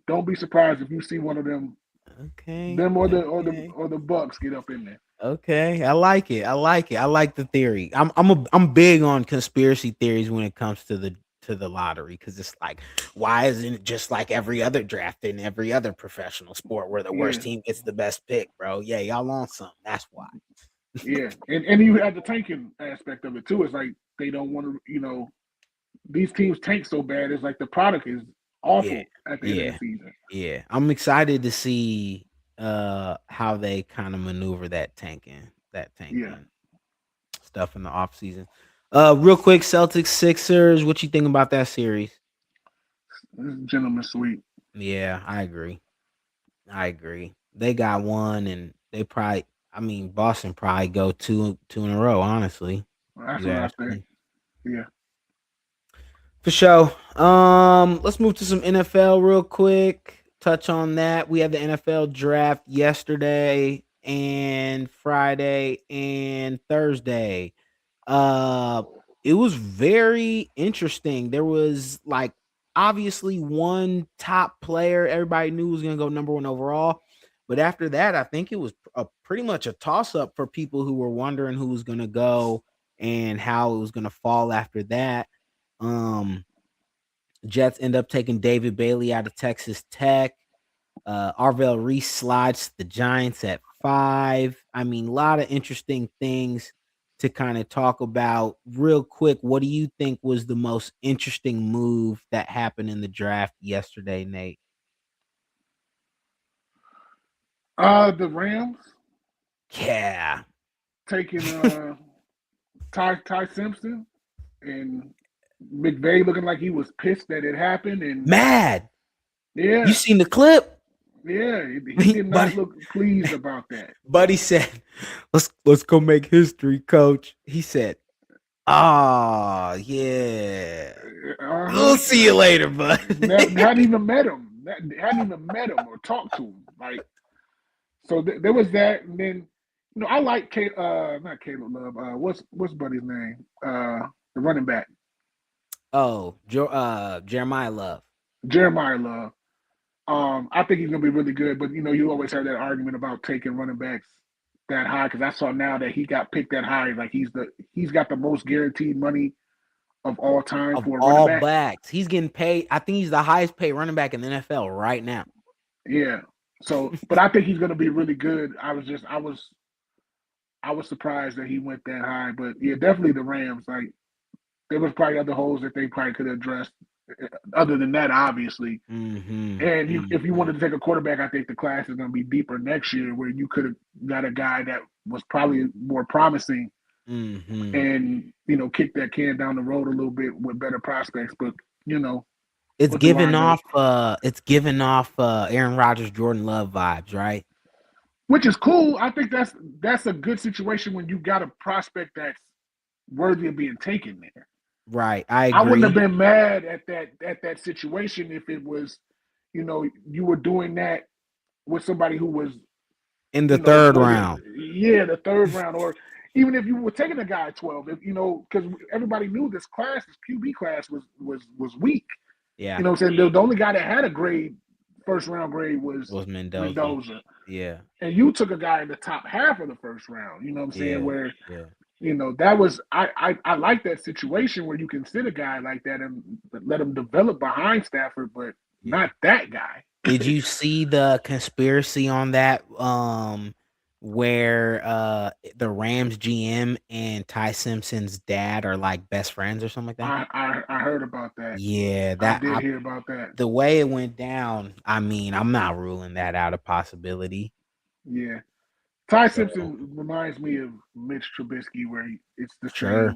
don't be surprised if you see one of them, Okay. them or the Okay. Bucks get up in there. Okay. I like it. I like it. I like the theory. I'm big on conspiracy theories when it comes to the lottery, because it's like, why isn't it just like every other draft in every other professional sport where the Yeah, worst team gets the best pick, bro? Yeah, y'all on something. That's why. yeah, and you have the tanking aspect of it too. It's like they don't want to, these teams tank so bad. It's like the product is Yeah. awful at the end of the Yeah. season. Yeah. I'm excited to see how they kind of maneuver that Yeah, tanking stuff in the off season. Real quick, Celtics Sixers. What you think about that series? this is gentleman sweep. Yeah, I agree. I agree. They got one, and they probably. I mean, Boston probably go two in a row. Honestly, That's you what I ask think. me. Yeah. For sure. Let's move to some NFL real quick. Touch on that. We had the NFL draft yesterday and Friday and Thursday. Uh, it was very interesting. There was like obviously one top player everybody knew was going to go number one overall, but after that, I think it was pretty much a toss up for people who were wondering who was going to go and how it was going to fall after that. Um, Jets end up taking David Bailey out of Texas Tech. Arvell Reese slides to the Giants at 5. I mean, a lot of interesting things to kind of talk about. Real quick, what do you think was the most interesting move that happened in the draft yesterday, Nate? The Rams Yeah. taking Ty Simpson, and McVay looking like he was pissed that it happened, and Mad. You yeah, seen the clip? yeah, he did not Buddy, look pleased about that. Buddy said, let's go make history, coach. He said, "Ah, yeah. Uh-huh. We'll see you later, bud." Hadn't even met him. Hadn't even met him or talked to him. Like, so there was that, and then I like not Caleb Love. What's Buddy's name? The running back, Oh, Jeremiah Love. Jeremiah Love. I think he's gonna be really good, but you always have that argument about taking running backs that high, because I saw now that he got picked that high. Like he's got the most guaranteed money of all time Of for a running all back. backs, he's getting paid. I think he's the highest paid running back in the NFL right now. Yeah. So, but I think he's going to be really good. I was surprised that he went that high, but yeah, definitely the Rams. Like there was probably other holes that they probably could have addressed. Other than that, obviously. And if you wanted to take a quarterback, I think the class is going to be deeper next year, where you could have got a guy that was probably more promising, and kick that can down the road a little bit with better prospects. But It's with the giving Lions, off Aaron Rodgers, Jordan Love vibes, right? which is cool. I think that's a good situation when you got a prospect that's worthy of being taken there. Right. I I wouldn't agree. have been mad at that situation if it was, you were doing that with somebody who was In the third worthy. round. Yeah, the third round, or even if you were taking a guy at 12, because everybody knew this QB class was weak. Yeah. You know what I'm saying? The only guy that had a grade, first round grade was Mendoza. Yeah. And you took a guy in the top half of the first round, you know what I'm saying? Yeah. Where, Yeah. that was, I like that situation where you can sit a guy like that and let him develop behind Stafford, but not that guy. Did you see the conspiracy on that? Where the Rams GM and Ty Simpson's dad are like best friends or something like that? I heard about that. Yeah, I did hear about that. The way it went down, I mean, I'm not ruling that out a possibility. Yeah. Ty Simpson reminds me of Mitch Trubisky, where it's the Sure.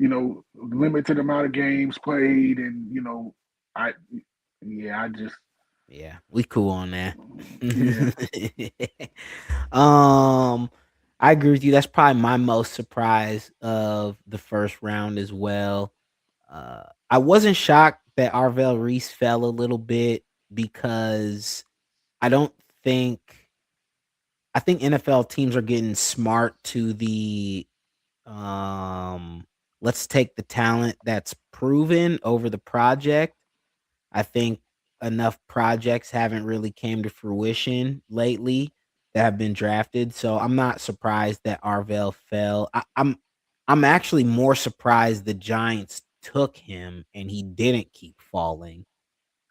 same, limited amount of games played, and Yeah, we cool on that. Yeah. I agree with you. That's probably my most surprise of the first round as well. I wasn't shocked that Arvell Reese fell a little bit, because I don't think I think NFL teams are getting smart to the let's take the talent that's proven over the project. I think enough projects haven't really came to fruition lately that have been drafted, so I'm not surprised that Arvell fell. I'm actually more surprised the Giants took him and he didn't keep falling.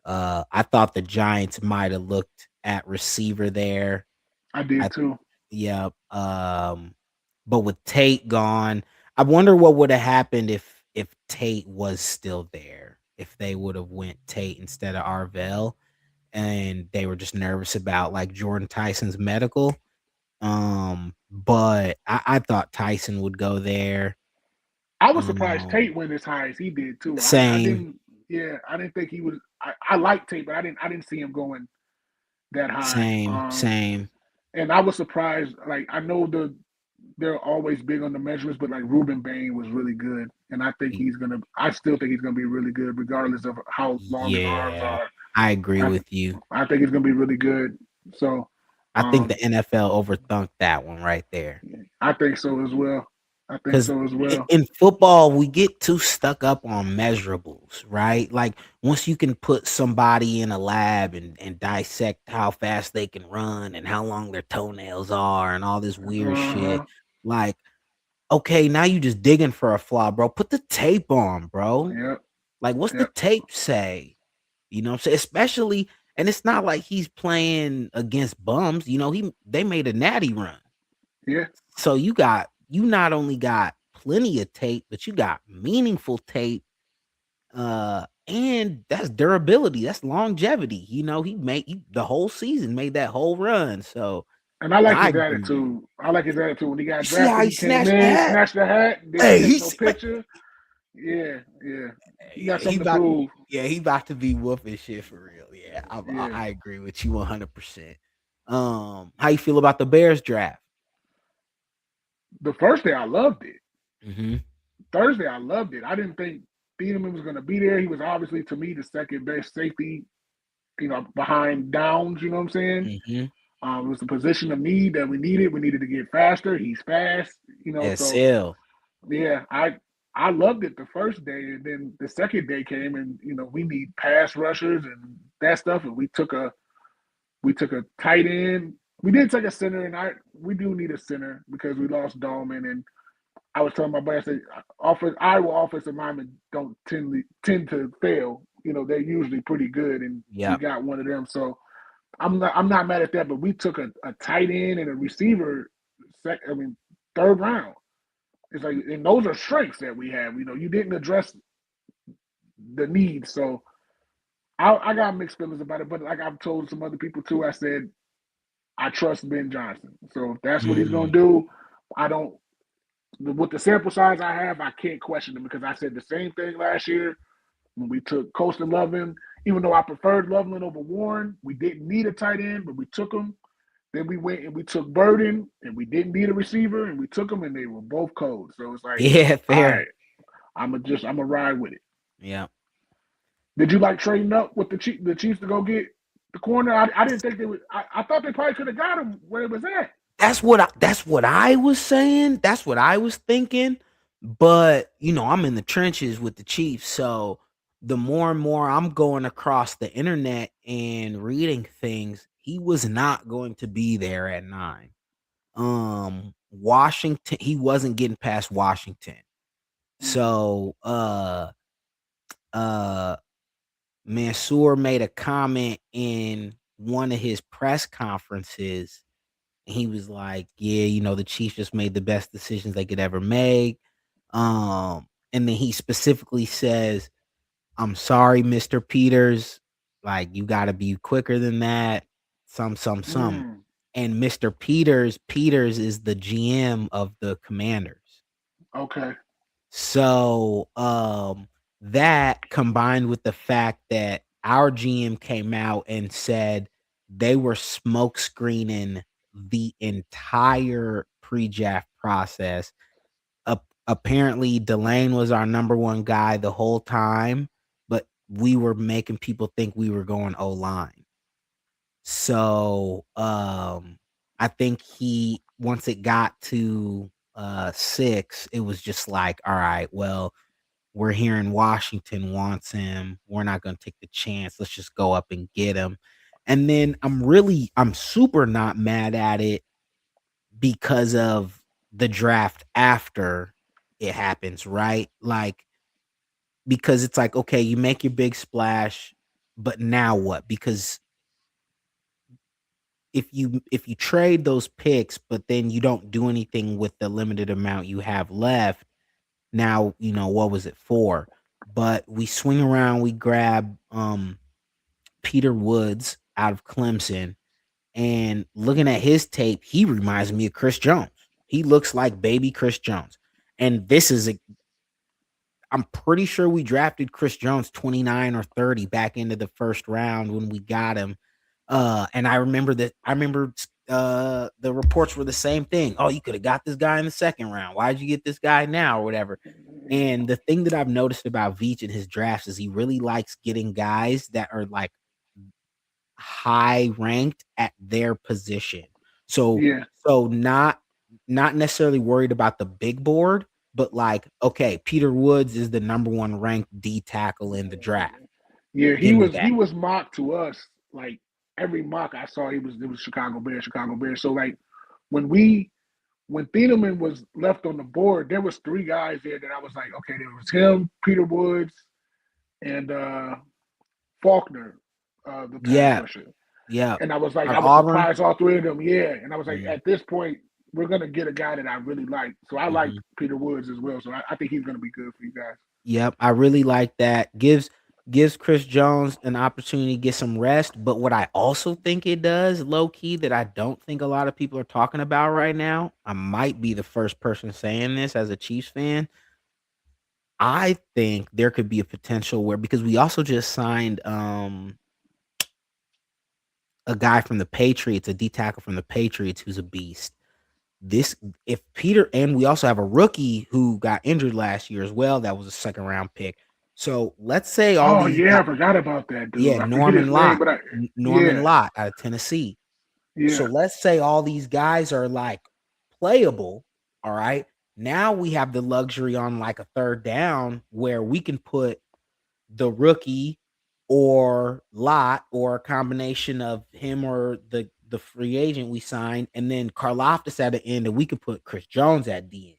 I thought the Giants might have looked at receiver there. I did I too. Yeah, but with Tate gone, I wonder what would have happened if Tate was still there. If they would have went Tate instead of Arvell, and they were just nervous about like Jordan Tyson's medical. But I thought Tyson would go there. I was surprised Um, Tate went as high as he did too. I Same, didn't. Yeah, I didn't think he was. I like Tate, but I didn't see him going that high. same. And I was surprised. Like I know they're always big on the measurements, but like Ruben Bain was really good, and I think Y- he's gonna. I still think he's gonna be really good, regardless of how long his arms Yeah, are. I agree I with you. I think he's gonna be really good. So, I think the um, NFL overthunk that one right there. I think so as well. I think Because so as well. in football, we get too stuck up on measurables, right? Like once you can put somebody in a lab and dissect how fast they can run and how long their toenails are and all this weird shit, Uh-huh. like, okay, now you just digging for a flaw, bro. Put the tape on, bro. Yep. Like, what's the Yep. tape say? You know what I'm saying? Especially, and it's not like he's playing against bums. You know, they made a natty run. Yeah. So you not only got plenty of tape, but you got meaningful tape, and that's durability, that's longevity. You know, the whole season, made that whole run. So And I like I his agree. attitude. I like his attitude. When he got You see how drafted, he he came snatched the in, hat? snatched the hat, didn't Hey, take no picture. Yeah, yeah. He yeah, got something to prove. he about to be whooping shit for real. Yeah, Yeah. I agree with you 100%. How you feel about the Bears draft? The first day I loved it. Mhm. Thursday I loved it. I didn't think Thiedemann was gonna be there. He was obviously to me the second best safety, behind Downs, you know what I'm saying? Mhm. It was a position of need that we needed. We needed to get faster. He's fast, Yes, so hell. yeah, I loved it the first day, and then the second day came, and we need pass rushers and that stuff, and we took a tight end. We did take a center, and we do need a center because we lost Dahlman. And I was telling my buddy, I said, Iowa offensive linemen don't tend to fail. They're usually pretty good, and we Yep. got one of them. So I'm not mad at that. But we took a tight end and a receiver. Third round. It's like, and those are strengths that we have. You didn't address the needs, so I got mixed feelings about it. But like I've told some other people too, I said I trust Ben Johnson. So if that's what he's gonna Mm. do, I don't. With the sample size I have, I can't question him because I said the same thing last year when we took Colston Loveland. Even though I preferred Loveland over Warren, we didn't need a tight end, but we took him. Then we went and we took Burden, and we didn't need a receiver, and we took them, and they were both cold. So it's like, Yeah, all fair. right, I'm a ride with it. Yeah. Did you like trading up with the Chiefs to go get the corner? I didn't think they would. I thought they probably could have got him where it was at. That's what I was saying. That's what I was thinking. But, I'm in the trenches with the Chiefs, so the more and more I'm going across the internet and reading things, he was not going to be there at 9. Washington, he wasn't getting past Washington. So, uh Mansour made a comment in one of his press conferences. He was like, "Yeah, the Chiefs just made the best decisions they could ever make." And then he specifically says, "I'm sorry, Mr. Peters. Like, you got to be quicker than that. Some." Mm, And Mr. Peters is the GM of the Commanders. okay. So, that combined with the fact that our GM came out and said they were smoke screening the entire pre-draft process. Apparently, Delane was our number one guy the whole time, but we were making people think we were going O-line. So, I think once it got to 6, it was just like, all right, well, we're hearing Washington wants him. We're not going to take the chance. Let's just go up and get him. And then I'm super not mad at it because of the draft after it happens, right? Like, because it's like, okay, you make your big splash, but now what? Because if you trade those picks, but then you don't do anything with the limited amount you have left, now what was it for? But we swing around, we grab Peter Woods out of Clemson, and looking at his tape, he reminds me of Chris Jones. He looks like baby Chris Jones. And I'm pretty sure we drafted Chris Jones 29 or 30 back into the first round when we got him. And I remember the reports were the same thing. Oh, you could have got this guy in the second round. Why'd you get this guy now or whatever? And the thing that I've noticed about Veach in his drafts is he really likes getting guys that are like high ranked at their position. So Yeah. so not necessarily worried about the big board, but like, okay, Peter Woods is the number one ranked D tackle in the draft. Yeah, Give me he that. was mocked to us. Like every mock I saw, it was Chicago Bears, Chicago Bears. So like when Thieneman was left on the board, there was 3 guys there that I was like, okay, there was him, Peter Woods, and Faulkner, the pass rusher. Yeah. And I was like, Out I of was Auburn. surprised all 3 of them. Yeah. And I was like, Mhm. at this point, we're gonna get a guy that I really like. So I like Mhm. Peter Woods as well. So I think he's gonna be good for you guys. Yep, I really like that. Gives Chris Jones an opportunity to get some rest. But what I also think it does, low key, that I don't think a lot of people are talking about right now. I might be the first person saying this as a Chiefs fan. I think there could be a potential where, because we also just signed a guy from the Patriots, a D tackle from the Patriots who's a beast. This if Peter and we also have a rookie who got injured last year as well. That was a second round pick. So let's say all Oh these yeah, guys, I forgot about that dude. yeah, I forget his name, but Norman yeah, Lott out of Tennessee. So yeah, let's say all these guys are like playable. All right. Now we have the luxury on like a third down where we can put the rookie or Lott or a combination of him or the free agent we signed, and then Karlaftis at the end, and we could put Chris Jones at the end,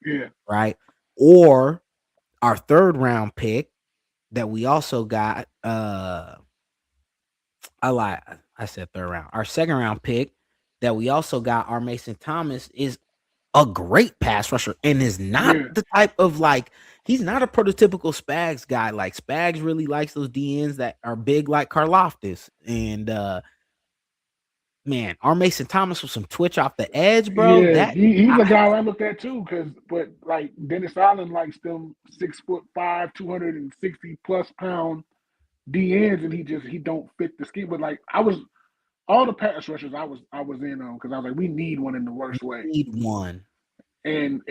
yeah, right? Or our third round pick that we also got, I said third round. Our second round pick that we also got, our Mason Thomas, is a great pass rusher and is not yeah. the type of like, he's not a prototypical Spags guy. Like Spags really likes those DNs that are big like Karlaftis. And man, our Mason Thomas with some twitch off the edge, bro. Yeah, That he's a guy I looked at too, but like Dennis Allen likes them 6'5", 260+ pound DNs, and he don't fit the scheme. But like I was all the pass rushers I was in on because I was like, we need one in the we worst way. need one. And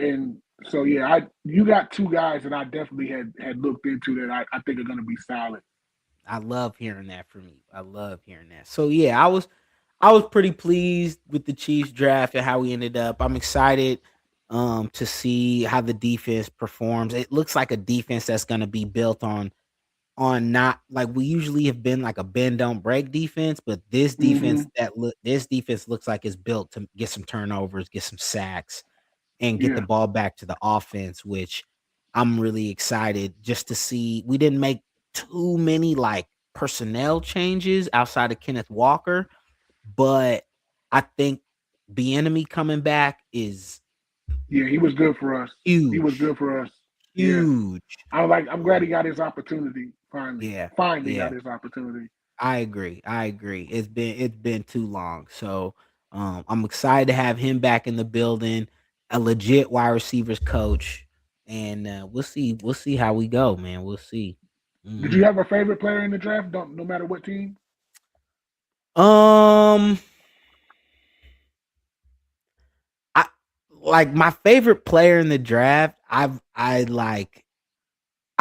so yeah, you got 2 guys that I definitely had looked into that I think are gonna be solid. I love hearing that from you. I love hearing that. So yeah, I was pretty pleased with the Chiefs draft and how we ended up. I'm excited to see how the defense performs. It looks like a defense that's going to be built on not like we usually have been like a bend don't break defense, but Mm-hmm. this defense looks like it's built to get some turnovers, get some sacks, and get the Yeah, ball back to the offense, which I'm really excited just to see. We didn't make too many like personnel changes outside of Kenneth Walker, but I think Bieniemy coming back is yeah, he was good for us. He was huge, good for us. Yeah, huge. I'm glad he got his opportunity finally. Yeah, Finally yeah. got his opportunity. I agree. I agree. It's been too long. So I'm excited to have him back in the building, a legit wide receivers coach, and we'll see how we go, man. We'll see. Did you Mhm. have a favorite player in the draft? Don't no matter what team. Um, I like my favorite player in the draft. I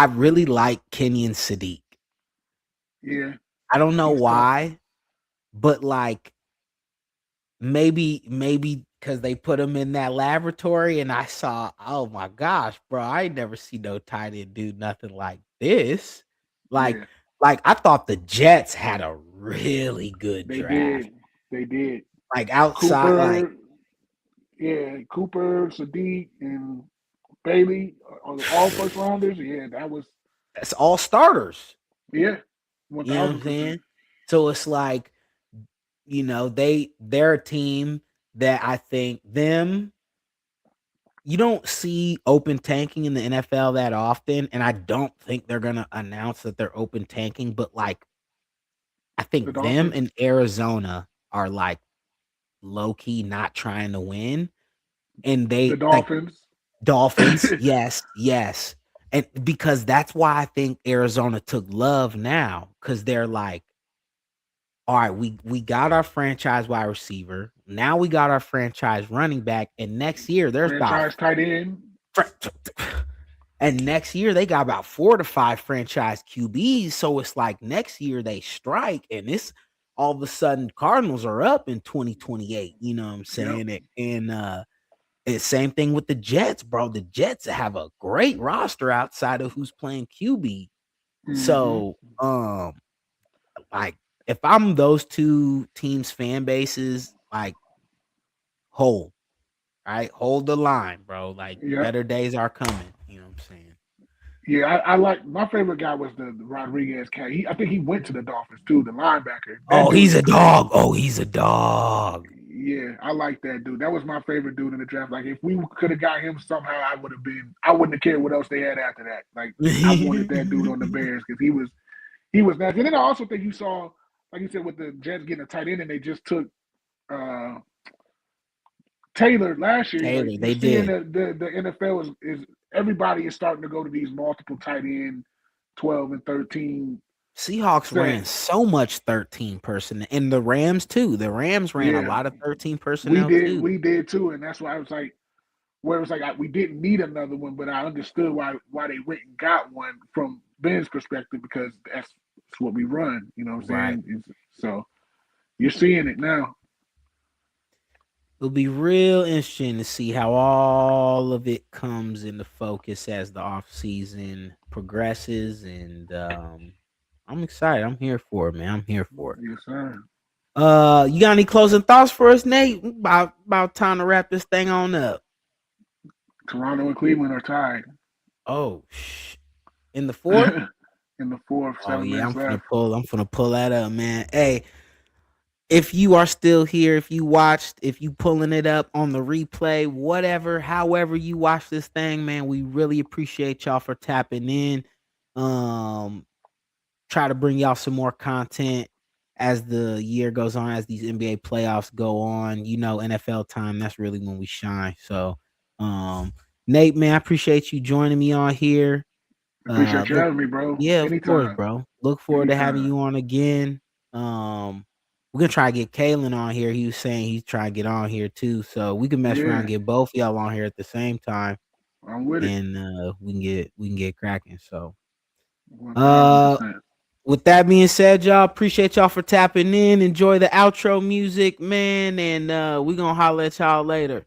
really like Kenyon Sadiq. Yeah, I don't know he's tough. why, but like maybe because they put him in that laboratory, and I saw, oh my gosh, bro, I ain't never see no tight end do nothing like this. Like, Yeah. like I thought the Jets had a really good They draft. They did. Like outside, Cooper, Sadiq, and Bailey, all first rounders. Yeah, that's all starters. Yeah, 1000%. You know what I'm saying? So it's like, they're a team that I think you don't see open tanking in the NFL that often, and I don't think they're gonna announce that they're open tanking, but like I think them and Arizona are like low key not trying to win. And the Dolphins. Dolphins, yes. And because that's why I think Arizona took Love now, because they're like, all right, we got our franchise wide receiver. Now we got our franchise running back. And next year there's franchise tight end. And next year they got about 4 to 5 franchise QBs. So it's like next year they strike, and it's all of a sudden Cardinals are up in 2028. You know what I'm saying? Yep. And same thing with the Jets, bro. The Jets have a great roster outside of who's playing QB. Mm-hmm. So, like, if I'm those two teams' fan bases, like, hold the line, bro. Like, better days are coming. You know what I'm saying? Yeah, I like, my favorite guy was the Rodriguez cat. I think he went to the Dolphins too, the linebacker. He's a dog. Yeah, I like that dude. That was my favorite dude in the draft. Like, if we could have got him somehow, I wouldn't have cared what else they had after that. Like, I wanted that dude on the Bears because he was nice. And then I also think you saw, like you said, with the Jets getting a tight end, and they just took Taylor last year. Taylor, like, they did. The NFL is everybody is starting to go to these multiple tight end, 12 and 13. Seahawks ran so much 13 personnel, and the Rams too. The Rams ran a lot of 13 personnel. We did too, and that's why I was like, where it was like we didn't need another one, but I understood why they went and got one from Ben's perspective, because that's what we run. You know what I'm saying? Right. So you're seeing it now. It'll be real interesting to see how all of it comes into focus as the off season progresses, and I'm excited. I'm here for it, man. I'm here for it. Yes, sir. You got any closing thoughts for us, Nate? About time to wrap this thing on up. Toronto and Cleveland are tied. Oh, in the fourth? In the fourth. I'm gonna pull that up, man. Hey, if you are still here, if you watched, if you pulling it up on the replay, whatever, however you watch this thing, man, we really appreciate y'all for tapping in. Try to bring y'all some more content as the year goes on, as these NBA playoffs go on. NFL time, that's really when we shine. So, Nate, man, I appreciate you joining me on here. Appreciate you having me, bro. Yeah, anytime. Of course, bro. Look forward to having you on again. We're gonna try to get Kalen on here. He was saying he's trying to get on here too, so we can mess around and get both y'all on here at the same time. I'm with it, and we can get cracking. So, 100%. With that being said, y'all, appreciate y'all for tapping in. Enjoy the outro music, man, and we're gonna holler at y'all later.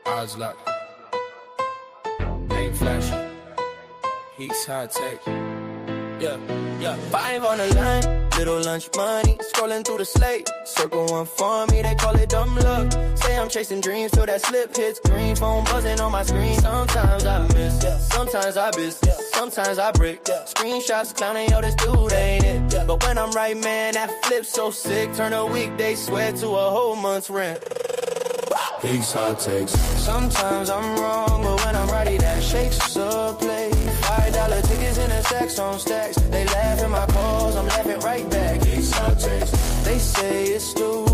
Eyes locked, ain't flashing, heat's high tech. Yeah, 5 on the line, little lunch money, scrolling through the slate, circle one for me, they call it dumb luck, say I'm chasing dreams till that slip hits green, phone buzzing on my screen, sometimes I miss, sometimes I miss, sometimes I break, screenshots clowning, yo, this dude ain't it, but when I'm right, man, that flip's so sick, turn a weekday sweat to a whole month's rent. Peace, hot takes. Sometimes I'm wrong, but when I'm righty, that shakes up play. $5 tickets in a sex on stacks. They laugh at my calls, I'm laughing right back. Peace, hot takes. They say it's stupid.